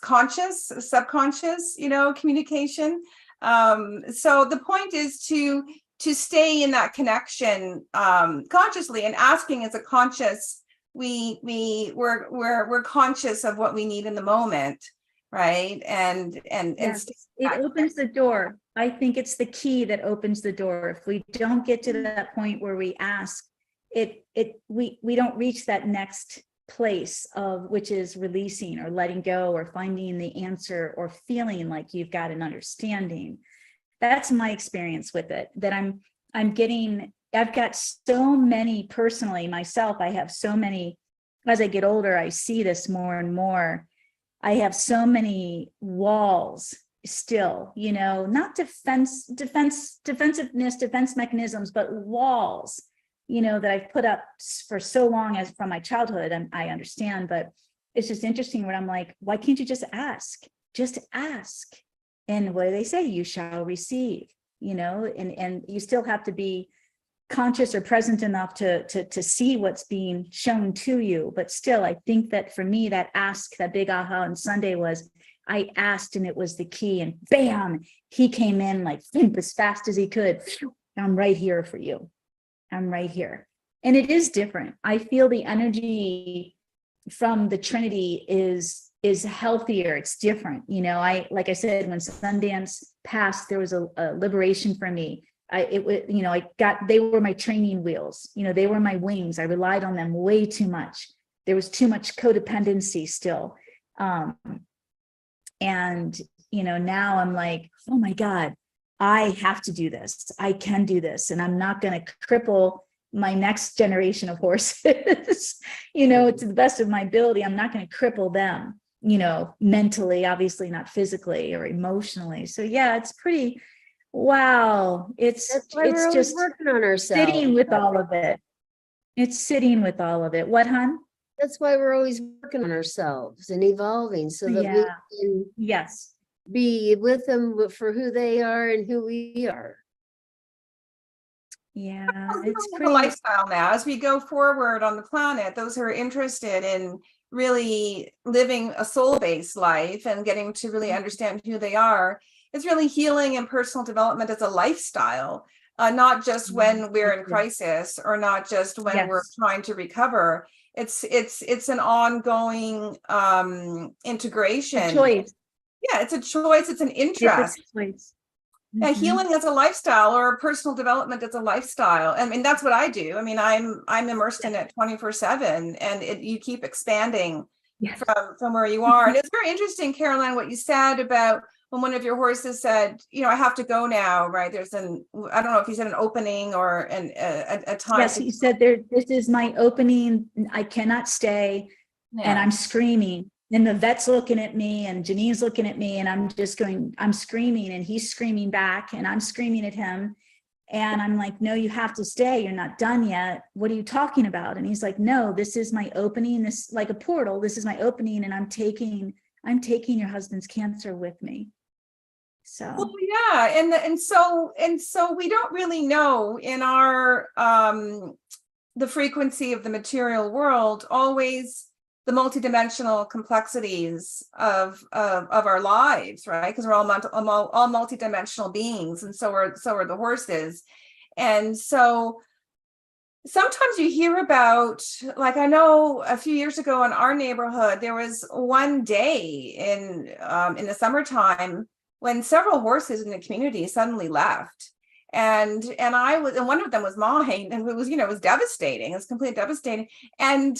conscious, subconscious, communication. So the point is to stay in that connection consciously, and asking is a conscious. We're conscious of what we need in the moment, right? Yes, it opens the door. I think it's the key that opens the door. If we don't get to that point where we ask, we don't reach that next place of, which is releasing or letting go or finding the answer or feeling like you've got an understanding. That's my experience with it, that I've got so many personally myself. I have so many, as I get older, I see this more and more. I have so many walls still, not defensiveness, defense mechanisms, but walls, that I've put up for so long as from my childhood. And I understand, but it's just interesting when I'm like, why can't you just ask? Just ask. And what do they say? You shall receive, and you still have to be conscious or present enough to see what's being shown to you. But still, I think that for me, that big aha on Sunday was, I asked and it was the key, and bam, he came in like as fast as he could. I'm right here for you. I'm right here. And it is different. I feel the energy from the Trinity is healthier. It's different. Like I said, when Sundance passed, there was a liberation for me. They were my training wheels, they were my wings. I relied on them way too much. There was too much codependency still. And now I'm like, oh my God, I have to do this. I can do this. And I'm not going to cripple my next generation of horses, to the best of my ability. I'm not going to cripple them, mentally, obviously not physically or emotionally. So yeah, it's pretty, wow. It's just working on ourselves. Sitting with all of it. It's sitting with all of it. What, hon? That's why we're always working on ourselves and evolving so that we can be with them for who they are and who we are. Yeah, it's pretty lifestyle now. As we go forward on the planet, those who are interested in really living a soul-based life and getting to really understand who they are, it's really healing and personal development as a lifestyle, not just when we're in crisis or not just when we're trying to recover. It's an ongoing integration. A choice. Yeah, it's a choice. It's an interest. It's a choice. Yeah, healing as a lifestyle or personal development as a lifestyle. I mean, that's what I do. I mean, I'm immersed in it 24/7, and you keep expanding from where you are. And it's very interesting, Caroline, what you said about when one of your horses said, I have to go now, right? There's I don't know if he said an opening or a time. Yes, he said this is my opening. I cannot stay. Yeah. And I'm screaming. And the vet's looking at me and Janine's looking at me, and I'm screaming, and he's screaming back, and I'm screaming at him. And I'm like, no, you have to stay. You're not done yet. What are you talking about? And he's like, no, this is my opening. This like a portal. This is my opening. And I'm taking your husband's cancer with me. So well, yeah. And so we don't really know in our the frequency of the material world always the multidimensional complexities of our lives, right? Because we're all multidimensional beings, and so are the horses. And so sometimes you hear about, like, I know a few years ago in our neighborhood, there was one day in the summertime when several horses in the community suddenly left. And one of them was mine, and it was devastating. It was completely devastating. And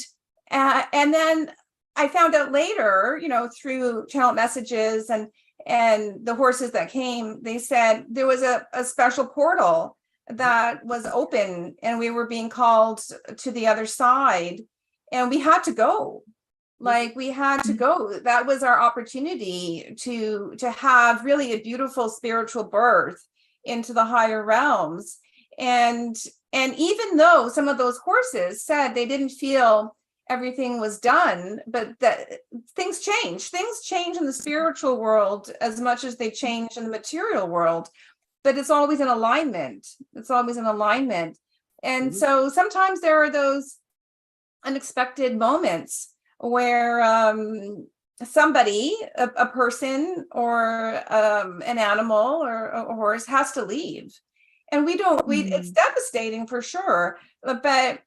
then I found out later, through channel messages and the horses that came, they said there was a special portal that was open, and we were being called to the other side, and we had to go. Like, we had to go. That was our opportunity to have really a beautiful spiritual birth into the higher realms. And even though some of those horses said they didn't feel everything was done, but that things change in the spiritual world as much as they change in the material world, but it's always in alignment. And so sometimes there are those unexpected moments where somebody, a person or an animal or a horse has to leave. And it's devastating for sure. But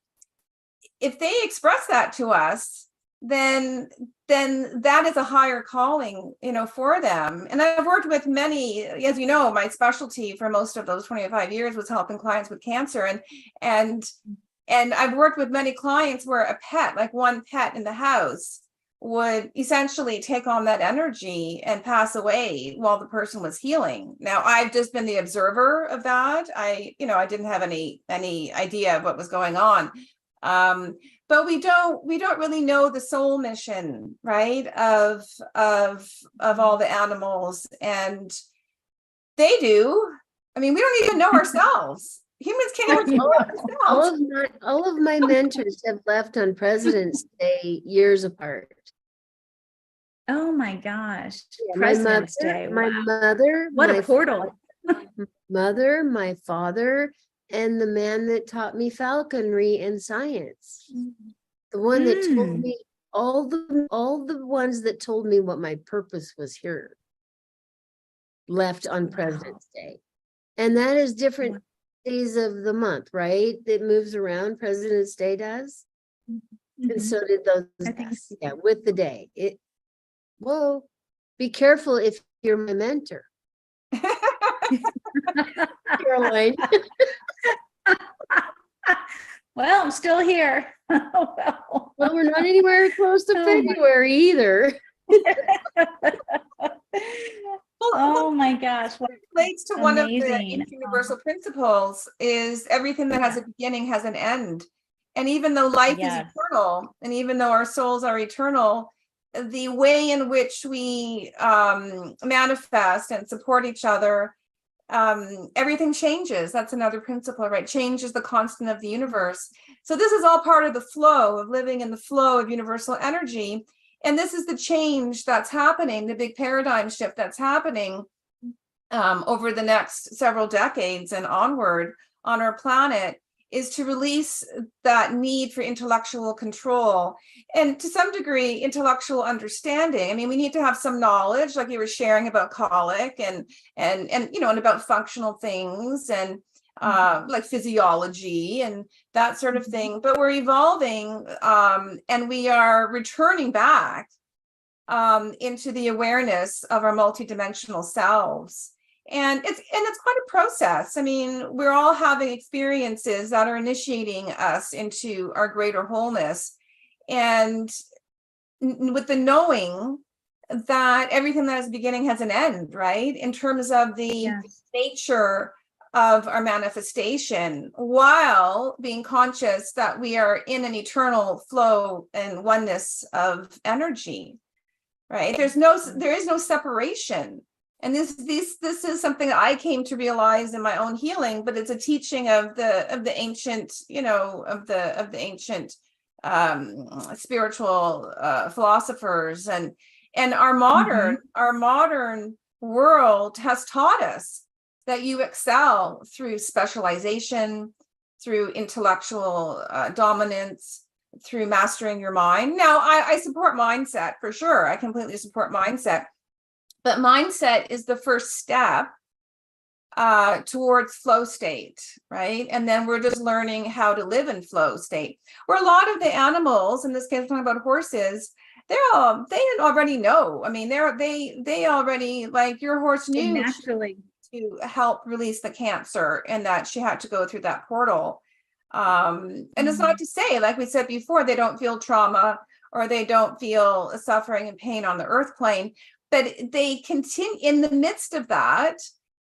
if they express that to us, then that is a higher calling, for them. And I've worked with many, as you know, my specialty for most of those 25 years was helping clients with cancer. And I've worked with many clients where a pet, like one pet in the house, would essentially take on that energy and pass away while the person was healing. Now, I've just been the observer of that. I didn't have any idea of what was going on. But we don't really know the soul mission, right, of all the animals, and they do. I mean, we don't even know ourselves. Humans can't even know ourselves. All of my mentors have left on President's Day years apart. Oh my gosh. Yeah, President's Day. My Wow. mother, What my a portal. mother, my father, and the man that taught me falconry and science. The one that told me all the ones that told me what my purpose was here left on President's Day. And that is different days of the month, right? It moves around. President's Day does. And so did those. Yeah, with the day. Whoa, be careful if you're my mentor. Caroline. Well, I'm still here. Well, we're not anywhere close to February either. Oh my gosh. What relates to one of the universal principles is everything that has a beginning has an end. And even though life is eternal, and even though our souls are eternal, the way in which we manifest and support each other, everything changes. That's another principle, right? Change is the constant of the universe. So this is all part of the flow of living in the flow of universal energy. And this is the change that's happening, the big paradigm shift that's happening over the next several decades and onward on our planet, is to release that need for intellectual control and, to some degree, intellectual understanding. I mean, we need to have some knowledge, like you were sharing about colic and about functional things and like physiology and that sort of thing. But we're evolving and we are returning back into the awareness of our multidimensional selves. And it's quite a process. I mean, we're all having experiences that are initiating us into our greater wholeness, and with the knowing that everything that has a beginning has an end, right? In terms of the nature of our manifestation, while being conscious that we are in an eternal flow and oneness of energy, right? There is no separation. And this is something that I came to realize in my own healing, but it's a teaching of the ancient, of the ancient spiritual philosophers, and our modern world has taught us that you excel through specialization, through intellectual dominance, through mastering your mind. Now, I support mindset for sure. I completely support mindset, but mindset is the first step towards flow state, right? And then we're just learning how to live in flow state. Where a lot of the animals, in this case, I'm talking about horses, they already know. I mean, they already, like, your horse knew Naturally. to help release the cancer and that she had to go through that portal. And it's not to say, like we said before, they don't feel trauma or they don't feel suffering and pain on the earth plane, but they continue in the midst of that.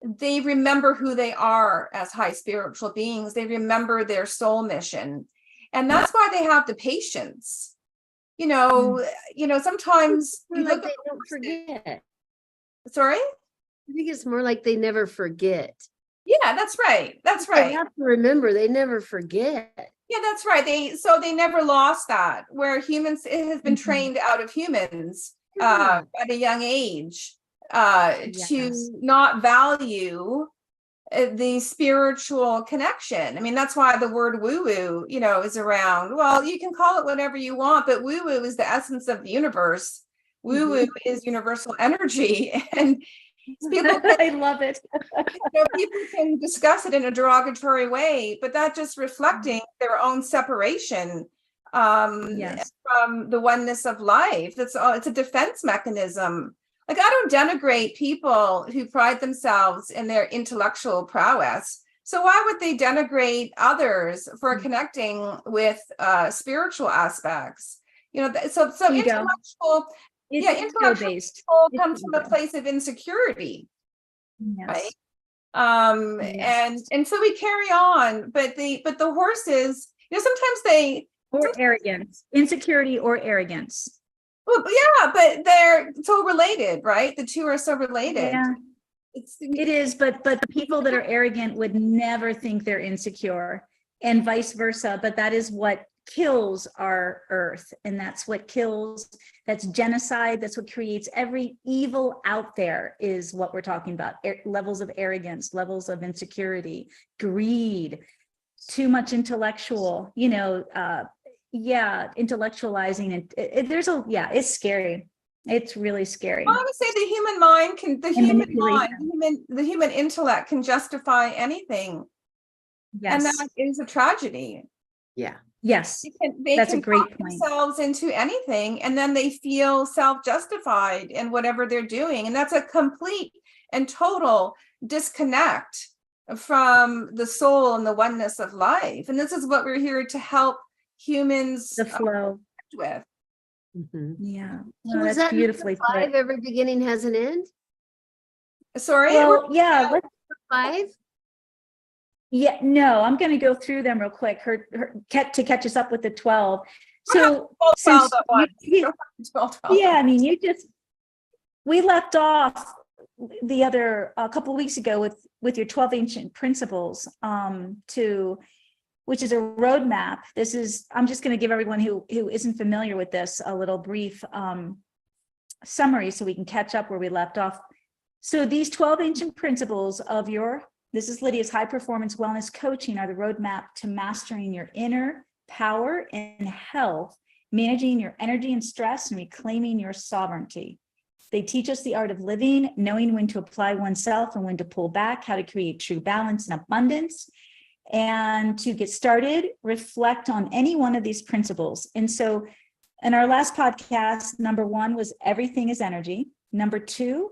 They remember who they are as high spiritual beings. They remember their soul mission. And that's why they have the patience. Sometimes you Like look they at don't forget. Sorry? I think it's more like they never forget. Yeah, that's right. That's They right. have to remember, they never forget. Yeah, that's right. They never lost that, where humans, it has been trained out of humans Yeah. at a young age Yes. to not value the spiritual connection. I mean, that's why the word woo-woo, is around. Well, you can call it whatever you want, but woo-woo is the essence of the universe. Woo-woo is universal energy. And people I love it. people can discuss it in a derogatory way, but that's just reflecting their own separation Yes. from the oneness of life. It's a defense mechanism. Like, I don't denigrate people who pride themselves in their intellectual prowess. So why would they denigrate others for connecting with spiritual aspects? So Ego. intellectual, intellectual Ego-based. control It's comes from a ego. place of insecurity, Yes. right? Yes. And so we carry on, but the horses, sometimes they, Or arrogance, insecurity or arrogance. well, yeah, but they're so related, right? The two are so related. Yeah, It's it is, but the people that are arrogant would never think they're insecure, and vice versa. But that is what kills our earth, and that's genocide. That's what creates every evil out there, is what we're talking about. Levels of arrogance, levels of insecurity, greed, too much intellectual, intellectualizing, and it's scary. It's really scary. I would say the human mind And the human intellect can justify anything. Yes. And that is a tragedy. Yeah. Yes. They That's can a great talk point. themselves into anything, and then they feel self-justified in whatever they're doing. And that's a complete and total disconnect from the soul and the oneness of life. And this is what we're here to help humans The flow. with. Yeah. So No, is that's that beautifully put. 5? Every beginning has an end? Sorry? Well, yeah, 5? yeah, no, I'm going to go through them real quick. To catch us up with the 12. So since 12 at once. yeah, I mean, we left off a couple of weeks ago with your 12 ancient principles, which is a roadmap. I'm just going to give everyone who isn't familiar with this a little brief summary so we can catch up where we left off. So these 12 ancient principles of this is Lydia's high performance wellness coaching, are the roadmap to mastering your inner power and health, managing your energy and stress, and reclaiming your sovereignty. They teach us the art of living, knowing when to apply oneself and when to pull back, how to create true balance and abundance. And to get started, reflect on any one of these principles. And so in our last podcast, number 1 was everything is energy. Number 2,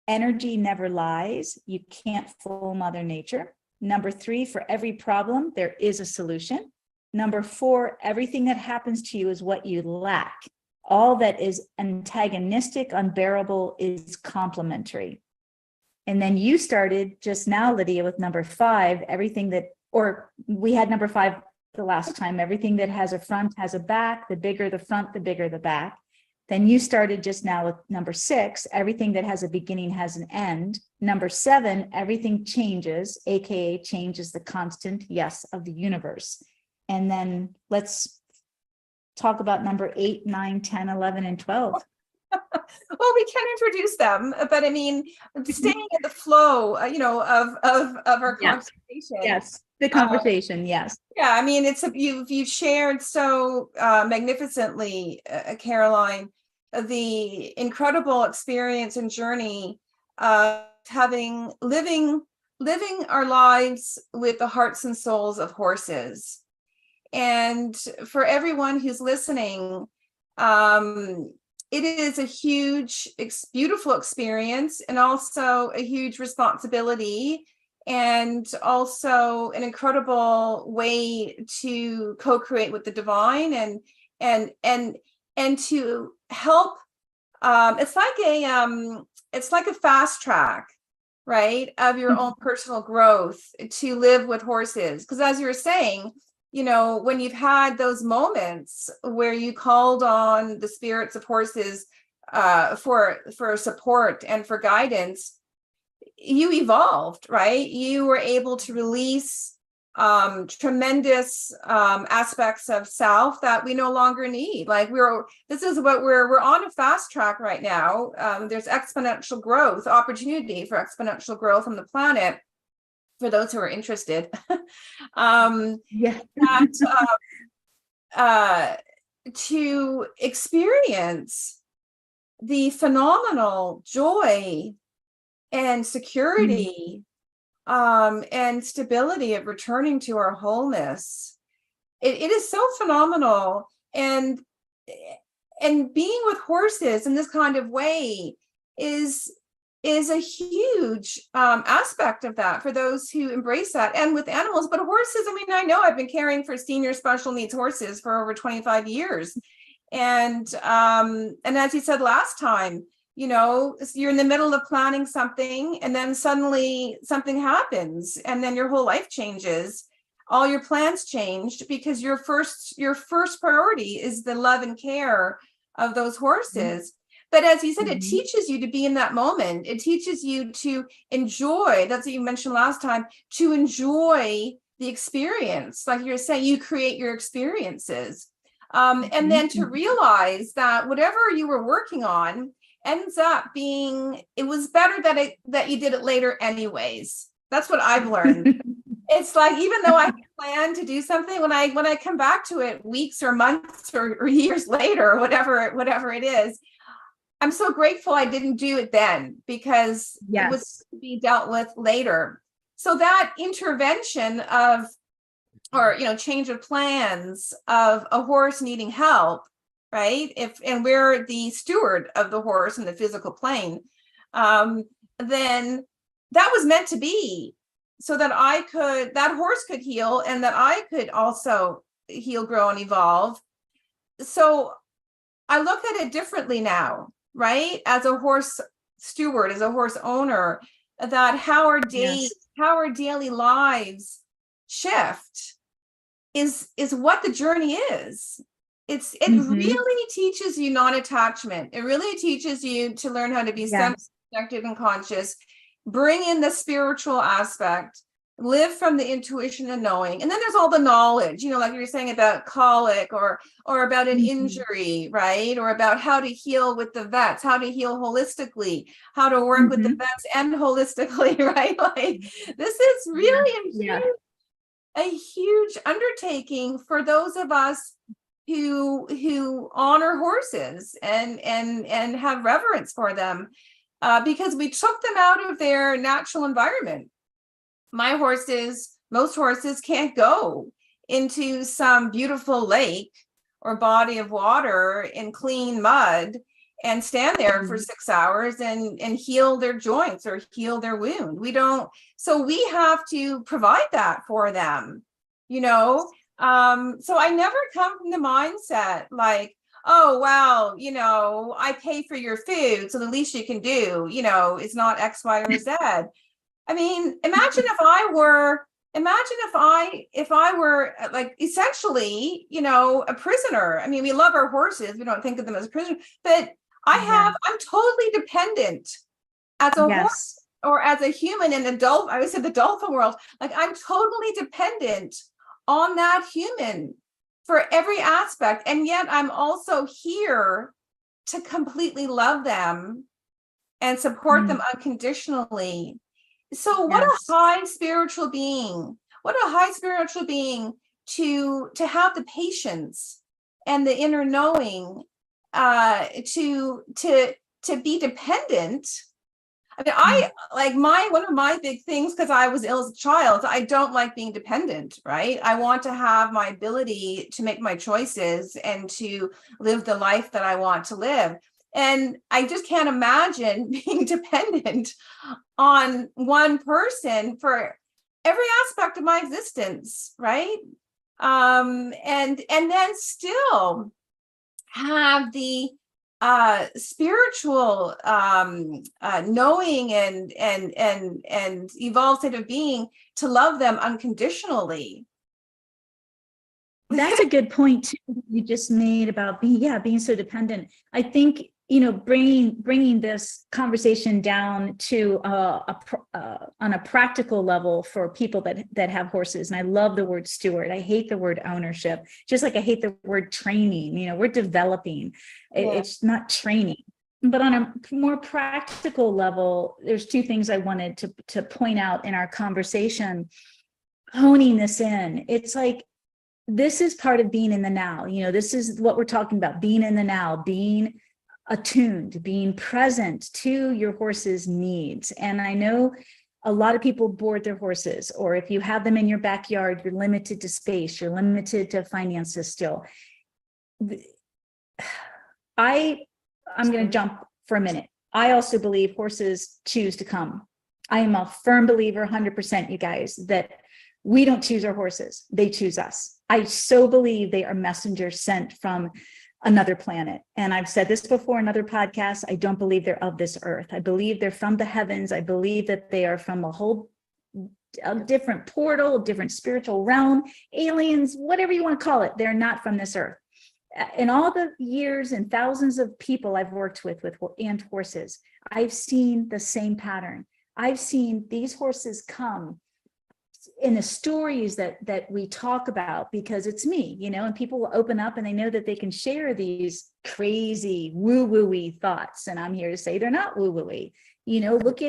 energy never lies. You can't fool Mother Nature. Number 3, for every problem, there is a solution. Number 4, everything that happens to you is what you lack. All that is antagonistic, unbearable is complementary. And then you started just now, Lydia, with number 5, we had number 5 the last time, everything that has a front has a back, the bigger the front, the bigger the back. Then you started just now with number 6, everything that has a beginning has an end. Number 7, everything changes, AKA change is the constant yes of the universe. And then let's talk about number 8, 9, 10, 11, and 12. Well, we can introduce them, but I mean, staying in the flow, of our Yes. conversation. Yes, the conversation, yes. Yeah, I mean, you've shared so magnificently, Caroline, the incredible experience and journey of living our lives with the hearts and souls of horses. And for everyone who's listening, it is a huge, beautiful experience, and also a huge responsibility, and also an incredible way to co-create with the divine, and to help. It's like a fast track, right, of your own personal growth to live with horses. Because as you were saying, when you've had those moments where you called on the spirits of horses for support and for guidance, you evolved, right? You were able to release tremendous aspects of self that we no longer need. Like we're on a fast track right now. There's exponential growth, opportunity for exponential growth on the planet, for those who are interested. Yeah. To experience the phenomenal joy and security and stability of returning to our wholeness. It is so phenomenal. And being with horses in this kind of way is a huge aspect of that for those who embrace that. And with animals, but horses, I mean, I know I've been caring for senior special needs horses for over 25 years. And as you said last time, you're in the middle of planning something, and then suddenly something happens, and then your whole life changes. All your plans changed because your first priority is the love and care of those horses. But as you said, it teaches you to be in that moment. It teaches you to enjoy. That's what you mentioned last time, to enjoy the experience. Like you were saying, you create your experiences. And then to realize that whatever you were working on ends up being, it was better that you did it later anyways. That's what I've learned. It's like, even though I plan to do something, when I come back to it weeks or months or years later, or whatever it is, I'm so grateful I didn't do it then, because it was to be dealt with later. So that intervention of, or change of plans of a horse needing help, right? And we're the steward of the horse in the physical plane, then that was meant to be, so that that horse could heal, and that I could also heal, grow, and evolve. So I look at it differently now, right? As a horse steward, as a horse owner, that how our daily lives shift is what the journey is. It really teaches you non-attachment. It really teaches you to learn how to be self-reflective and conscious, bring in the spiritual aspect, live from the intuition and knowing. And then there's all the knowledge, like you were saying about colic, or about an injury, right? Or about how to heal with the vets, how to heal holistically, how to work with the vets and holistically, right? Like, this is really a huge undertaking for those of us who honor horses and have reverence for them, because we took them out of their natural environment. Most horses can't go into some beautiful lake or body of water in clean mud and stand there for 6 hours and heal their joints or heal their wound. We don't. So we have to provide that for them, So I never come from the mindset like, oh, well, I pay for your food, so the least you can do, is not X, Y, or Z. I mean, imagine if I were like, essentially, a prisoner. I mean, we love our horses. We don't think of them as prisoners, but I'm totally dependent as a horse or as a human in I would say the dolphin world. Like, I'm totally dependent on that human for every aspect. And yet I'm also here to completely love them and support them unconditionally. So what a high spiritual being, to have the patience and the inner knowing to be dependent. I mean, I like one of my big things, because I was ill as a child, I don't like being dependent, right? I want to have my ability to make my choices and to live the life that I want to live. And I just can't imagine being dependent on one person for every aspect of my existence, right? And then still have the spiritual knowing and evolved state of being to love them unconditionally. That's a good point too, you just made about being so dependent. I think, bringing this conversation down to on a practical level for people that have horses. And I love the word steward. I hate the word ownership, just like I hate the word training. We're developing. It's not training. But on a more practical level, there's two things I wanted to point out in our conversation, honing this in. It's like, this is part of being in the now. This is what we're talking about, being in the now, being attuned, being present to your horse's needs. And I know a lot of people board their horses, or if you have them in your backyard, you're limited to space, you're limited to finances still. I'm going to jump for a minute. I also believe horses choose to come. I am a firm believer, 100%, you guys, that we don't choose our horses. They choose us. I so believe they are messengers sent from another planet. And I've said this before in other podcasts. I don't believe they're of this earth. I believe they're from the heavens. I believe that they are from a different portal, a different spiritual realm, aliens, whatever you want to call it. They're not from this earth. In all the years and thousands of people I've worked with and horses, I've seen the same pattern. I've seen these horses come in the stories that we talk about, because it's me, and people will open up and they know that they can share these crazy woo-woo-y thoughts. And I'm here to say they're not woo-woo-y. Look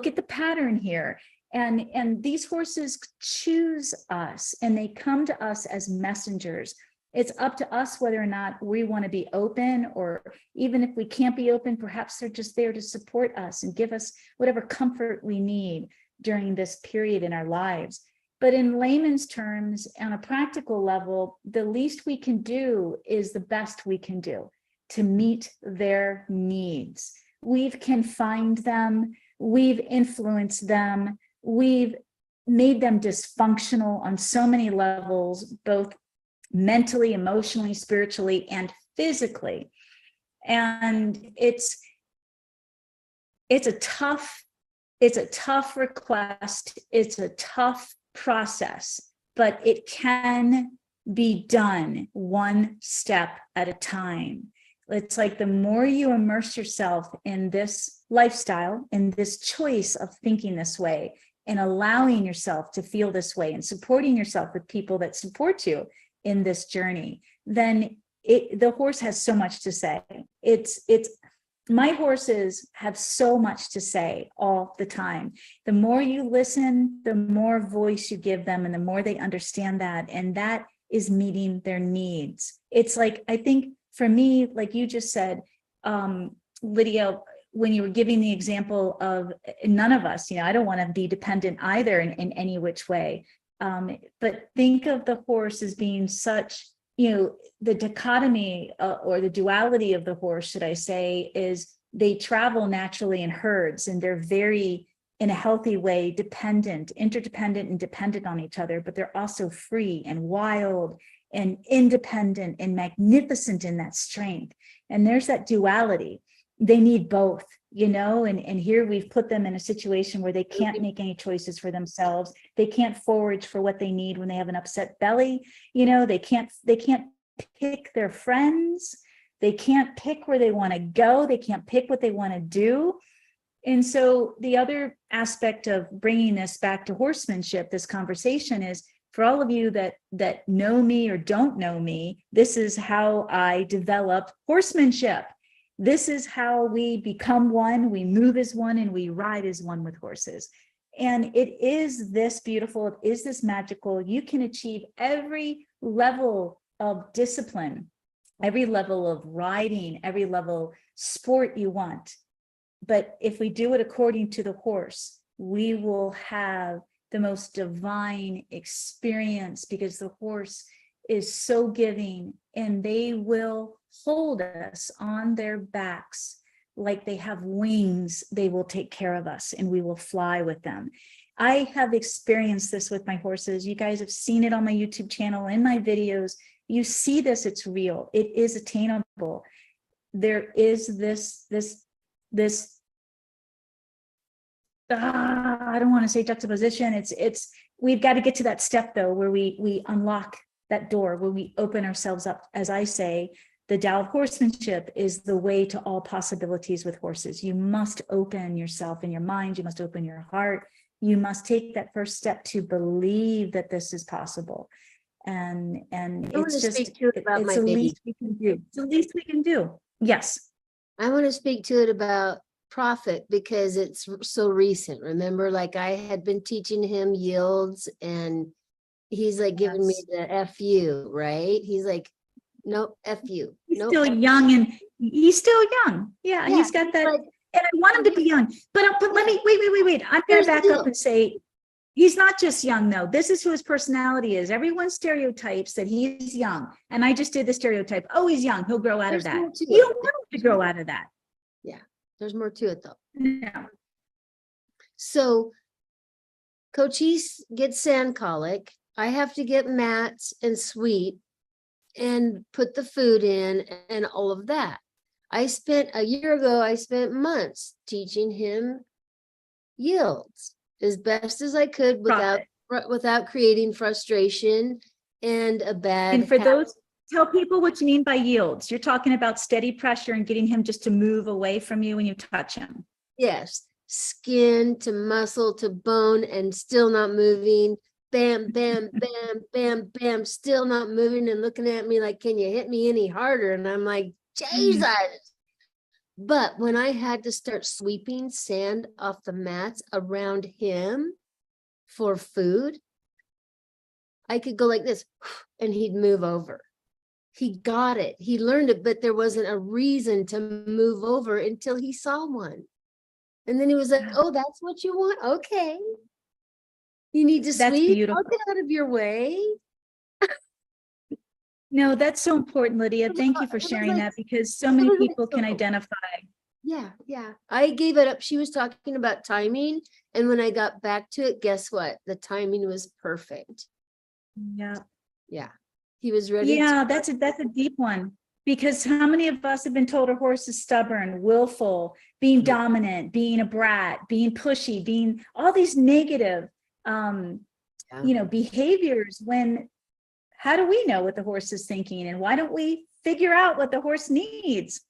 at the pattern here. And these horses choose us, and they come to us as messengers. It's up to us whether or not we want to be open, or even if we can't be open, perhaps they're just there to support us and give us whatever comfort we need during this period in our lives. But in layman's terms, on a practical level, the least we can do is the best we can do to meet their needs. We've confined them, we've influenced them, we've made them dysfunctional on so many levels, both mentally, emotionally, spiritually, and physically. And it's a tough request. It's a tough process, but it can be done one step at a time. It's like the more you immerse yourself in this lifestyle, in this choice of thinking this way, and allowing yourself to feel this way, and supporting yourself with people that support you in this journey, then the horse has so much to say. My horses have so much to say all the time. The more you listen, the more voice you give them, and the more they understand that. And that is meeting their needs. It's like, I think for me, like you just said, Lidia, when you were giving the example of none of us, I don't want to be dependent either in any which way. But think of the horse as being such, the dichotomy or the duality of the horse, should I say, is they travel naturally in herds, and they're very, in a healthy way, interdependent and dependent on each other, but they're also free and wild and independent and magnificent in that strength. And there's that duality. They need both, and here we've put them in a situation where they can't make any choices for themselves. They can't forage for what they need when they have an upset belly. They can't pick their friends. They can't pick where they want to go. They can't pick what they want to do. And so the other aspect of bringing this back to horsemanship, this conversation, is for all of you that know me or don't know me, this is how I develop horsemanship. This is how we become one, we move as one, and we ride as one with horses. And it is this beautiful, it is this magical. You can achieve every level of discipline, every level of riding, every level sport you want. But if we do it according to the horse, we will have the most divine experience, because the horse is so giving, and they will hold us on their backs like they have wings. They will take care of us, and we will fly with them. I have experienced this with my horses. You guys have seen it on my YouTube channel, in my videos. You see this, it's real. It is attainable. There is this I don't want to say juxtaposition. It's we've got to get to that step though, where we unlock that door, where we open ourselves up. As I say, the Tao of horsemanship is the way to all possibilities with horses. You must open yourself and your mind. You must open your heart. You must take that first step to believe that this is possible. And it's just, it's the least we can do. It's the least we can do. Yes. I want to speak to it about profit, because it's so recent. Remember, like I had been teaching him yields, and he's like giving me the FU, right? He's like, nope, FU. He's still young, and he's still young. Yeah, he's got that. Like, and I want him to be young. But let me wait. I'm going to back up and say, he's not just young, though. This is who his personality is. Everyone stereotypes that he's young. And I just did the stereotype. Oh, he's young. He'll grow out of that. You don't want him to grow out of that. Yeah, there's more to it, though. No. So, Cochise gets sand colic. I have to get mats and sweet and put the food in and all of that. A year ago, I spent months teaching him yields as best as I could without creating frustration and a bad. And for those, tell people what you mean by yields. You're talking about steady pressure and getting him just to move away from you when you touch him. Yes, skin to muscle to bone and still not moving. Bam, bam, bam, bam, bam, still not moving and looking at me like, can you hit me any harder? And I'm like, Jesus. But when I had to start sweeping sand off the mats around him for food, I could go like this and he'd move over. He got it. He learned it, but there wasn't a reason to move over until he saw one. And then he was like, oh, that's what you want? Okay. You need to sweep. I'll get out of your way. No, that's so important, Lidia. Thank you for sharing that, because so many people can identify. Yeah. I gave it up. She was talking about timing. And when I got back to it, guess what? The timing was perfect. Yeah. He was ready. Yeah, that's a deep one. Because how many of us have been told a horse is stubborn, willful, being dominant, being a brat, being pushy, being all these negative behaviors, when how do we know what the horse is thinking? And why don't we figure out what the horse needs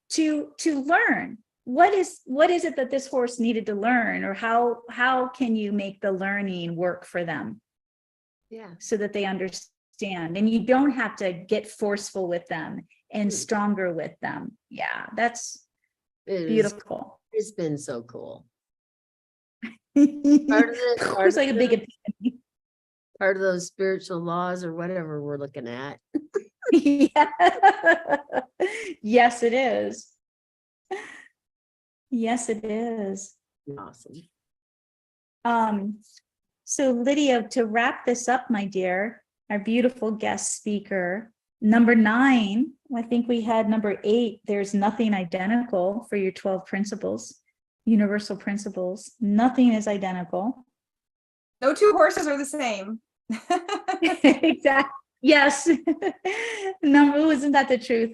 to learn? What is it that this horse needed to learn, or how can you make the learning work for them? Yeah. So that they understand. And you don't have to get forceful with them and stronger with them. Yeah, that's beautiful. It's been so cool. It's like a big epiphany. Part of those spiritual laws or whatever we're looking at. Yeah. Yes, it is. Yes, it is. Awesome. So Lidia, to wrap this up, my dear, our beautiful guest speaker, number 9, I think we had number 8, there's nothing identical for your 12 principles, universal principles. Nothing is identical. No two horses are the same. Exactly. Yes. Isn't that the truth?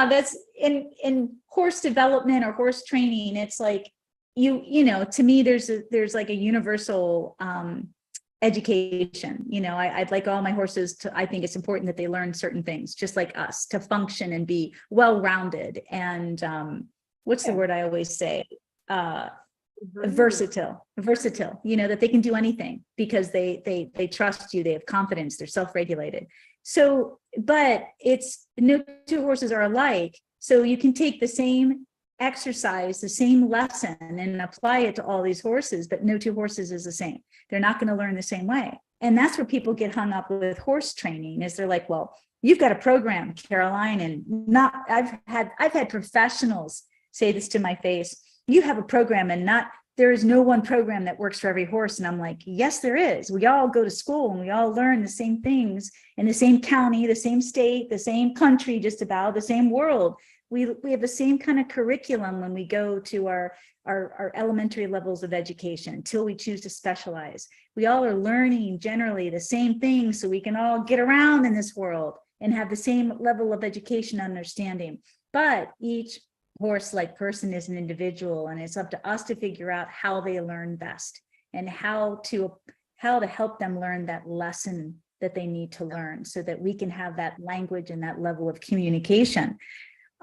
That's in horse development or horse training. It's like, to me, there's like a universal education. I'd like all my horses to, I think it's important that they learn certain things, just like us, to function and be well-rounded. And what's the word I always say? Versatile, that they can do anything because they trust you, they have confidence, they're self-regulated. So but it's no two horses are alike. So you can take the same exercise, the same lesson, and apply it to all these horses, but no two horses is the same. They're not going to learn the same way. And that's where people get hung up with horse training, is they're like, well, you've got a program, Caroline, and not, I've had professionals say this to my face. You have a program, and not, there is no one program that works for every horse. And I'm like, yes, there is. We all go to school and we all learn the same things in the same county, the same state, the same country, just about the same world. We have the same kind of curriculum when we go to our elementary levels of education until we choose to specialize. We all are learning generally the same things so we can all get around in this world and have the same level of education and understanding. But each horse-like person is an individual, and it's up to us to figure out how they learn best and how to help them learn that lesson that they need to learn, so that we can have that language and that level of communication.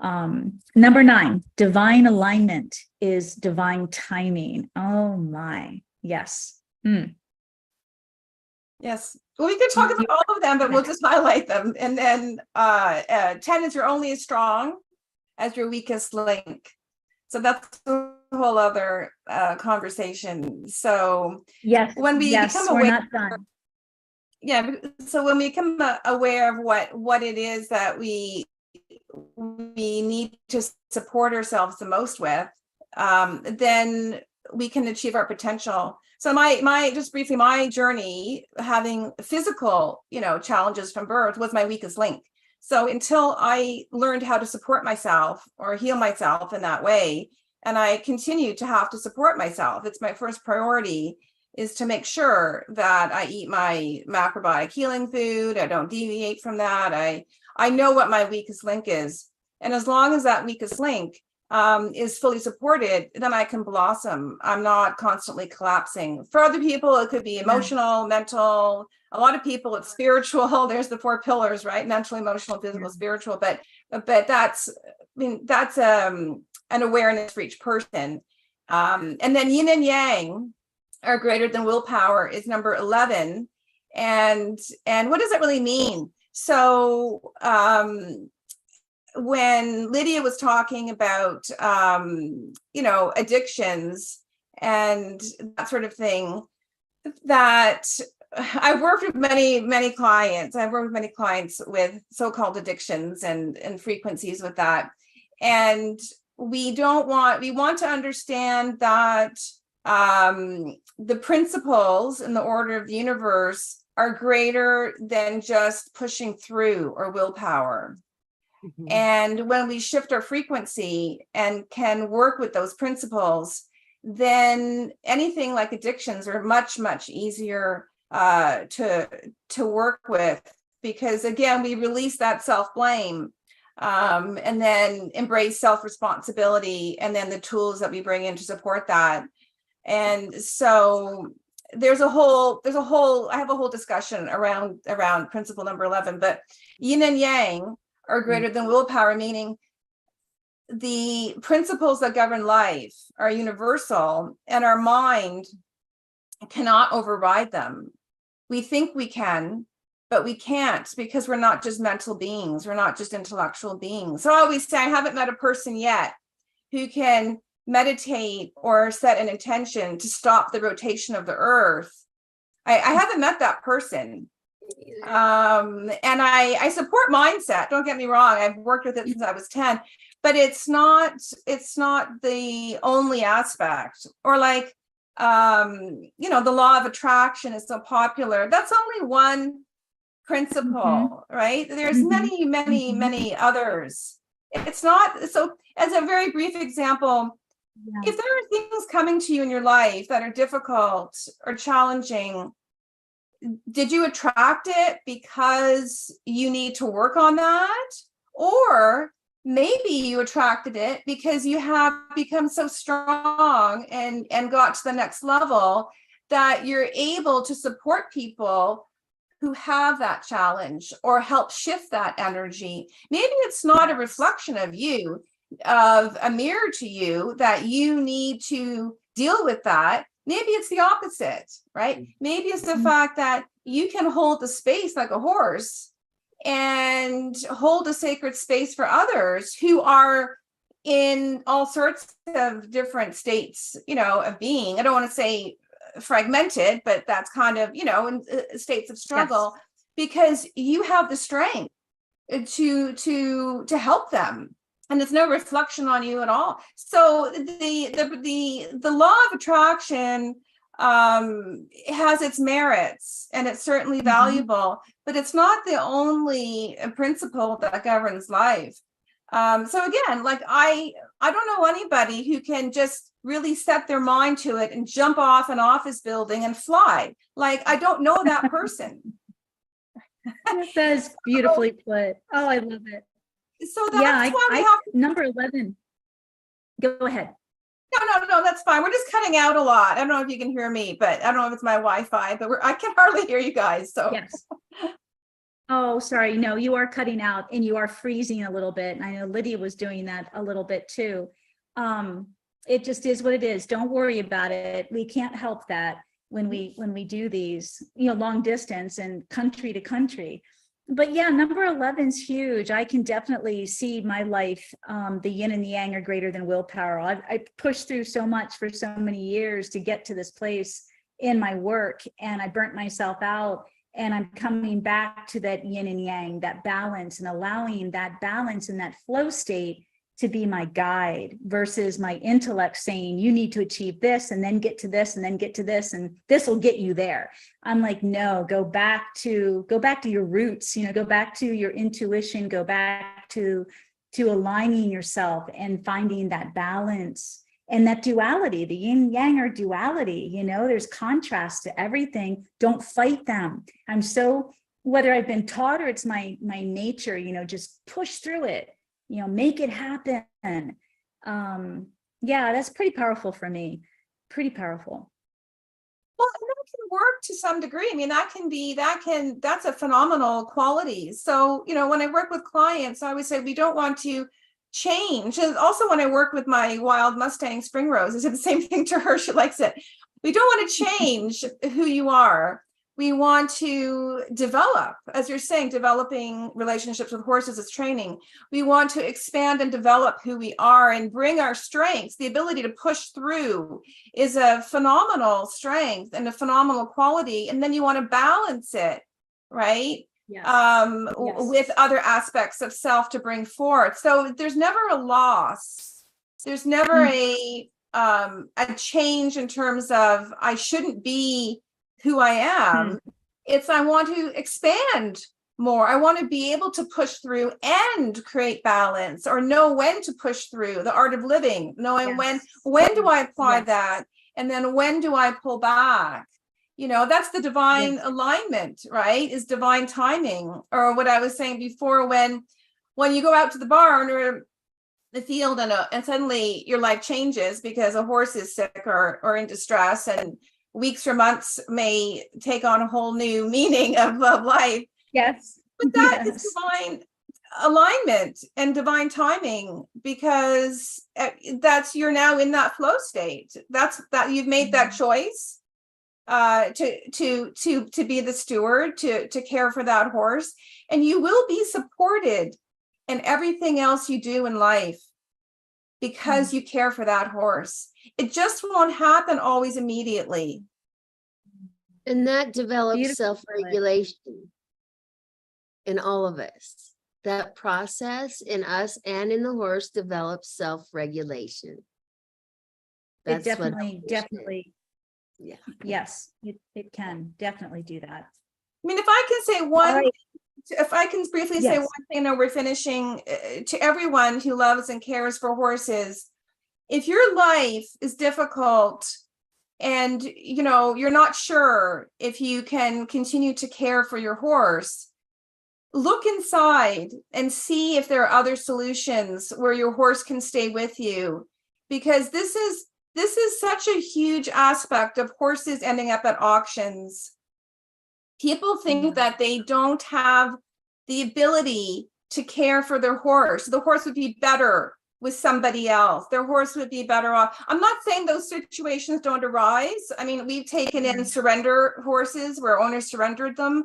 Number 9, divine alignment is divine timing. Oh my, yes. Yes. Well, we could talk about all of them, but we'll just highlight them. And then 10 is you're only as strong as your weakest link. So that's a whole other conversation. So yes, when we become aware, we're not done. Yeah. So when we become aware of what it is that we need to support ourselves the most with, then we can achieve our potential. So my just briefly, my journey having physical, challenges from birth was my weakest link. So until I learned how to support myself or heal myself in that way, and I continue to have to support myself, it's my first priority is to make sure that I eat my macrobiotic healing food. I don't deviate from that. I know what my weakest link is. And as long as that weakest link is fully supported, then I can blossom. I'm not constantly collapsing. For other people, it could be emotional, mental. A lot of people, it's spiritual. There's the 4 pillars, right? Mental, emotional, physical, spiritual. But that's an awareness for each person. And then yin and yang are greater than willpower is number 11. And what does that really mean? So when Lidia was talking about, addictions and that sort of thing, that I've worked with many clients. I've worked with many clients with so-called addictions and frequencies with that. And we want to understand that the principles in the order of the universe are greater than just pushing through or willpower. Mm-hmm. And when we shift our frequency and can work with those principles, then anything like addictions are much, much easier to work with, because again, we release that self-blame and then embrace self-responsibility, and then the tools that we bring in to support that. And so I have a whole discussion around principle number 11, but yin and yang are greater than willpower, meaning the principles that govern life are universal and our mind cannot override them. We think we can, but we can't, because we're not just mental beings. We're not just intellectual beings. So I always say, I haven't met a person yet who can meditate or set an intention to stop the rotation of the earth. I haven't met that person. And I support mindset. Don't get me wrong. I've worked with it since I was 10, but it's not the only aspect. Or like, the law of attraction is so popular. That's only one principle, right? There's many others. It's not. So as a very brief example, if there are things coming to you in your life that are difficult or challenging, did you attract it because you need to work on that? Or maybe you attracted it because you have become so strong and got to the next level that you're able to support people who have that challenge or help shift that energy. Maybe it's not a reflection of you, of a mirror to you, that you need to deal with that. Maybe it's the opposite, right? Maybe it's the fact that you can hold the space like a horse and hold a sacred space for others who are in all sorts of different states, of being. I don't want to say fragmented, but that's kind of, in states of struggle, because you have the strength to help them, and there's no reflection on you at all. So the law of attraction has its merits, and it's certainly valuable, but it's not the only principle that governs life. So again, like I don't know anybody who can just really set their mind to it and jump off an office building and fly. Like, I don't know that person. That's beautifully put. Oh, I love it. So that's why we have number 11. Go ahead. No, that's fine. We're just cutting out a lot. I don't know if you can hear me, but I don't know if it's my Wi-Fi, but I can hardly hear you guys. So yes. Oh, sorry. No, you are cutting out and you are freezing a little bit. And I know Lydia was doing that a little bit too. It just is what it is. Don't worry about it. We can't help that when we do these, long distance and country to country. But yeah, number 11 is huge. I can definitely see my life. The yin and the yang are greater than willpower. I pushed through so much for so many years to get to this place in my work, and I burnt myself out. And I'm coming back to that yin and yang, that balance, and allowing that balance and that flow state to be my guide versus my intellect saying, you need to achieve this and then get to this and then get to this, and this will get you there. I'm like, no, go back to your roots, go back to your intuition, go back to aligning yourself and finding that balance. And that duality, the yin yang are duality, there's contrast to everything. Don't fight them. I'm so, whether I've been taught or it's my nature, just push through it, make it happen. Yeah, that's pretty powerful for me. Pretty powerful. Well, and that can work to some degree. I mean, that's a phenomenal quality. So, when I work with clients, I always say we don't want to change. And also when I work with my wild Mustang Spring Rose, I said the same thing to her. She likes it. We don't want to change who you are. We want to develop, as you're saying, developing relationships with horses is training. We want to expand and develop who we are and bring our strengths. The ability to push through is a phenomenal strength and a phenomenal quality. And then you want to balance it, right? Yes. With other aspects of self to bring forth. So there's never a loss. There's never a change in terms of I shouldn't be who I am. It's I want to expand more. I want to be able to push through and create balance, or know when to push through. The art of living, knowing when do I apply that, and then when do I pull back. That's the divine alignment, right? Is divine timing. Or what I was saying before, when you go out to the barn or the field and suddenly your life changes because a horse is sick or in distress, and weeks or months may take on a whole new meaning of life. Yes. But that is divine alignment and divine timing, because you're now in that flow state. That you've made that choice. To be the steward, to care for that horse, and you will be supported in everything else you do in life because you care for that horse. It just won't happen always immediately. And that develops Beautiful. Self-regulation in all of us. That process in us and in the horse develops self-regulation. It definitely. Yeah. Yes, it can definitely do that. I mean, if I can say if I can briefly say one thing, and we're finishing, to everyone who loves and cares for horses, if your life is difficult and you're not sure if you can continue to care for your horse, look inside and see if there are other solutions where your horse can stay with you, because this is such a huge aspect of horses ending up at auctions. People think that they don't have the ability to care for their horse. The horse would be better with somebody else. Their horse would be better off. I'm not saying those situations don't arise. I mean, we've taken in surrender horses where owners surrendered them.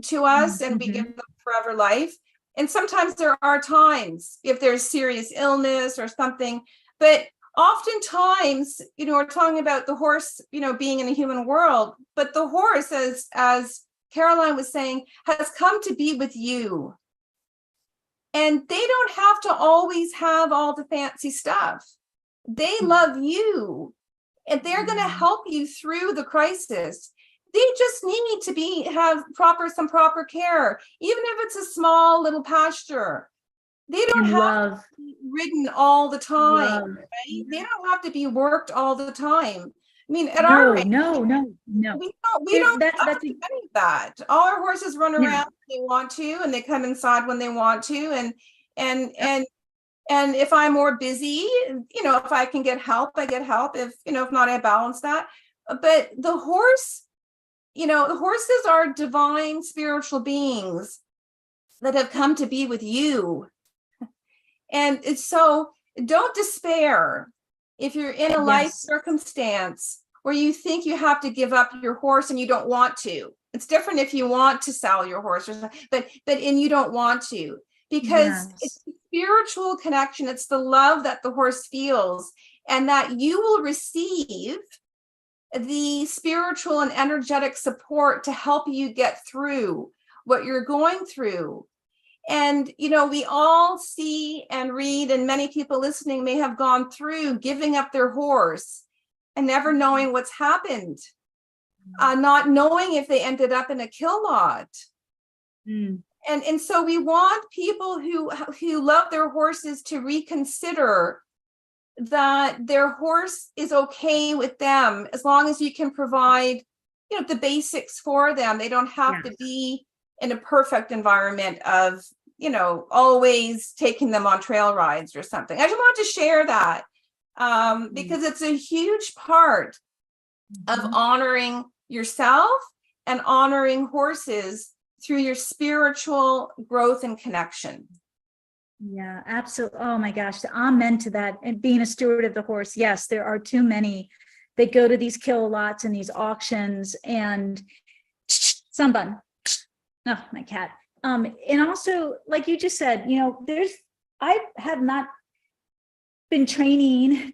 to us and we give them forever life. And sometimes there are times if there's serious illness or something, but oftentimes, we're talking about the horse, being in a human world, but the horse, as Caroline was saying, has come to be with you. And they don't have to always have all the fancy stuff. They love you and they're going to help you through the crisis. They just need to have some proper care, even if it's a small little pasture. They don't have to be ridden all the time, right? They don't have to be worked all the time. I mean, at our age, no. We don't have to do any of that. All our horses run around when they want to, and they come inside when they want to. And if I'm more busy, if I can get help, I get help. If not, I balance that. But the horse, the horses are divine spiritual beings that have come to be with you. And it's so, don't despair if you're in a life circumstance where you think you have to give up your horse and you don't want to. It's different if you want to sell your horse or something, but you don't want to, because it's the spiritual connection. It's the love that the horse feels, and that you will receive the spiritual and energetic support to help you get through what you're going through. And, we all see and read, and many people listening may have gone through giving up their horse and never knowing what's happened, not knowing if they ended up in a kill lot. And so we want people who love their horses to reconsider that their horse is okay with them, as long as you can provide, the basics for them. They don't have to be in a perfect environment of, always taking them on trail rides or something. I just want to share that because it's a huge part of honoring yourself and honoring horses through your spiritual growth and connection. Yeah, absolutely. Oh my gosh, amen to that. And being a steward of the horse. Yes, there are too many that go to these kill lots and these auctions and sunbun. Oh, my cat. And also, like you just said, I have not been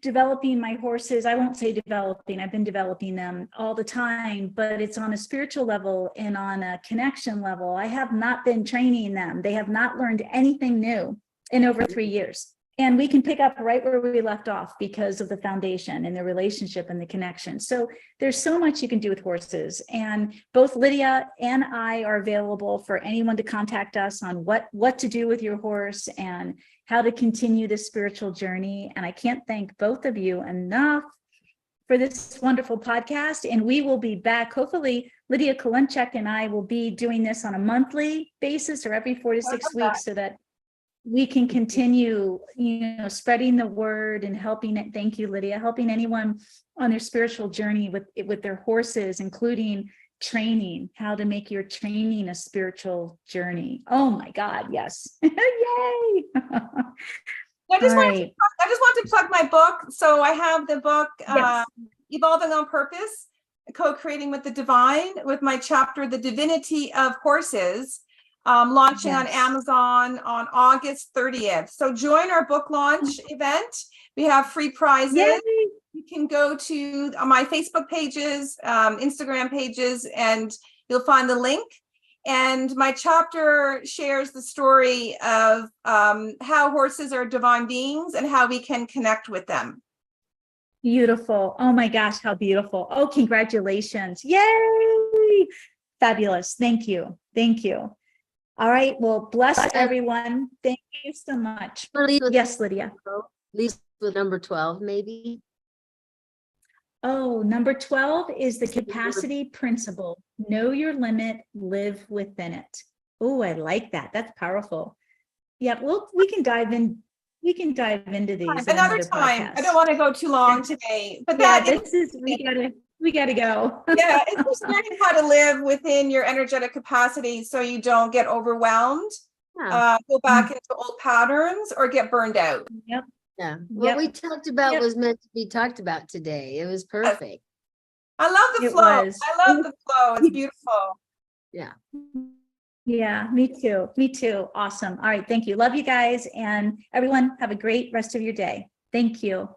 developing my horses. I won't say developing, I've been developing them all the time, but it's on a spiritual level and on a connection level. I have not been training them. They have not learned anything new in over 3 years. And we can pick up right where we left off because of the foundation and the relationship and the connection. So there's so much you can do with horses. And both Lidia and I are available for anyone to contact us on what to do with your horse and how to continue this spiritual journey. And I can't thank both of you enough for this wonderful podcast. And we will be back. Hopefully, Lidia Kolenchuk and I will be doing this on a monthly basis or every 4 to 6 weeks so that we can continue, spreading the word and helping it. Thank you, Lidia, helping anyone on their spiritual journey with their horses, including training, how to make your training a spiritual journey. Oh my God, yes. Yay. I just want to plug my book. So I have the book, Evolving on Purpose, Co-Creating with the Divine, with my chapter, The Divinity of Horses, launching on Amazon on August 30th. So join our book launch event. We have free prizes. Yay. You can go to my Facebook pages, Instagram pages, and you'll find the link. And my chapter shares the story of how horses are divine beings and how we can connect with them. Beautiful. Oh my gosh, how beautiful. Oh, congratulations. Yay. Fabulous. Thank you. Thank you. All right. Well, bless everyone. Thank you so much. Yes, Lidia. Leave with number 12, maybe. Oh, number 12 is the capacity principle. Know your limit, live within it. Oh, I like that. That's powerful. Yeah, well, we can dive in. We can dive into these another time. Podcast. I don't want to go too long today, but we gotta go. Yeah, it's just learning how to live within your energetic capacity so you don't get overwhelmed, go back into old patterns, or get burned out. Yep. Yeah. What we talked about was meant to be talked about today. It was perfect. I love the flow. I love the flow. It's beautiful. Yeah. Yeah, me too. Me too. Awesome. All right. Thank you. Love you guys. And everyone have a great rest of your day. Thank you.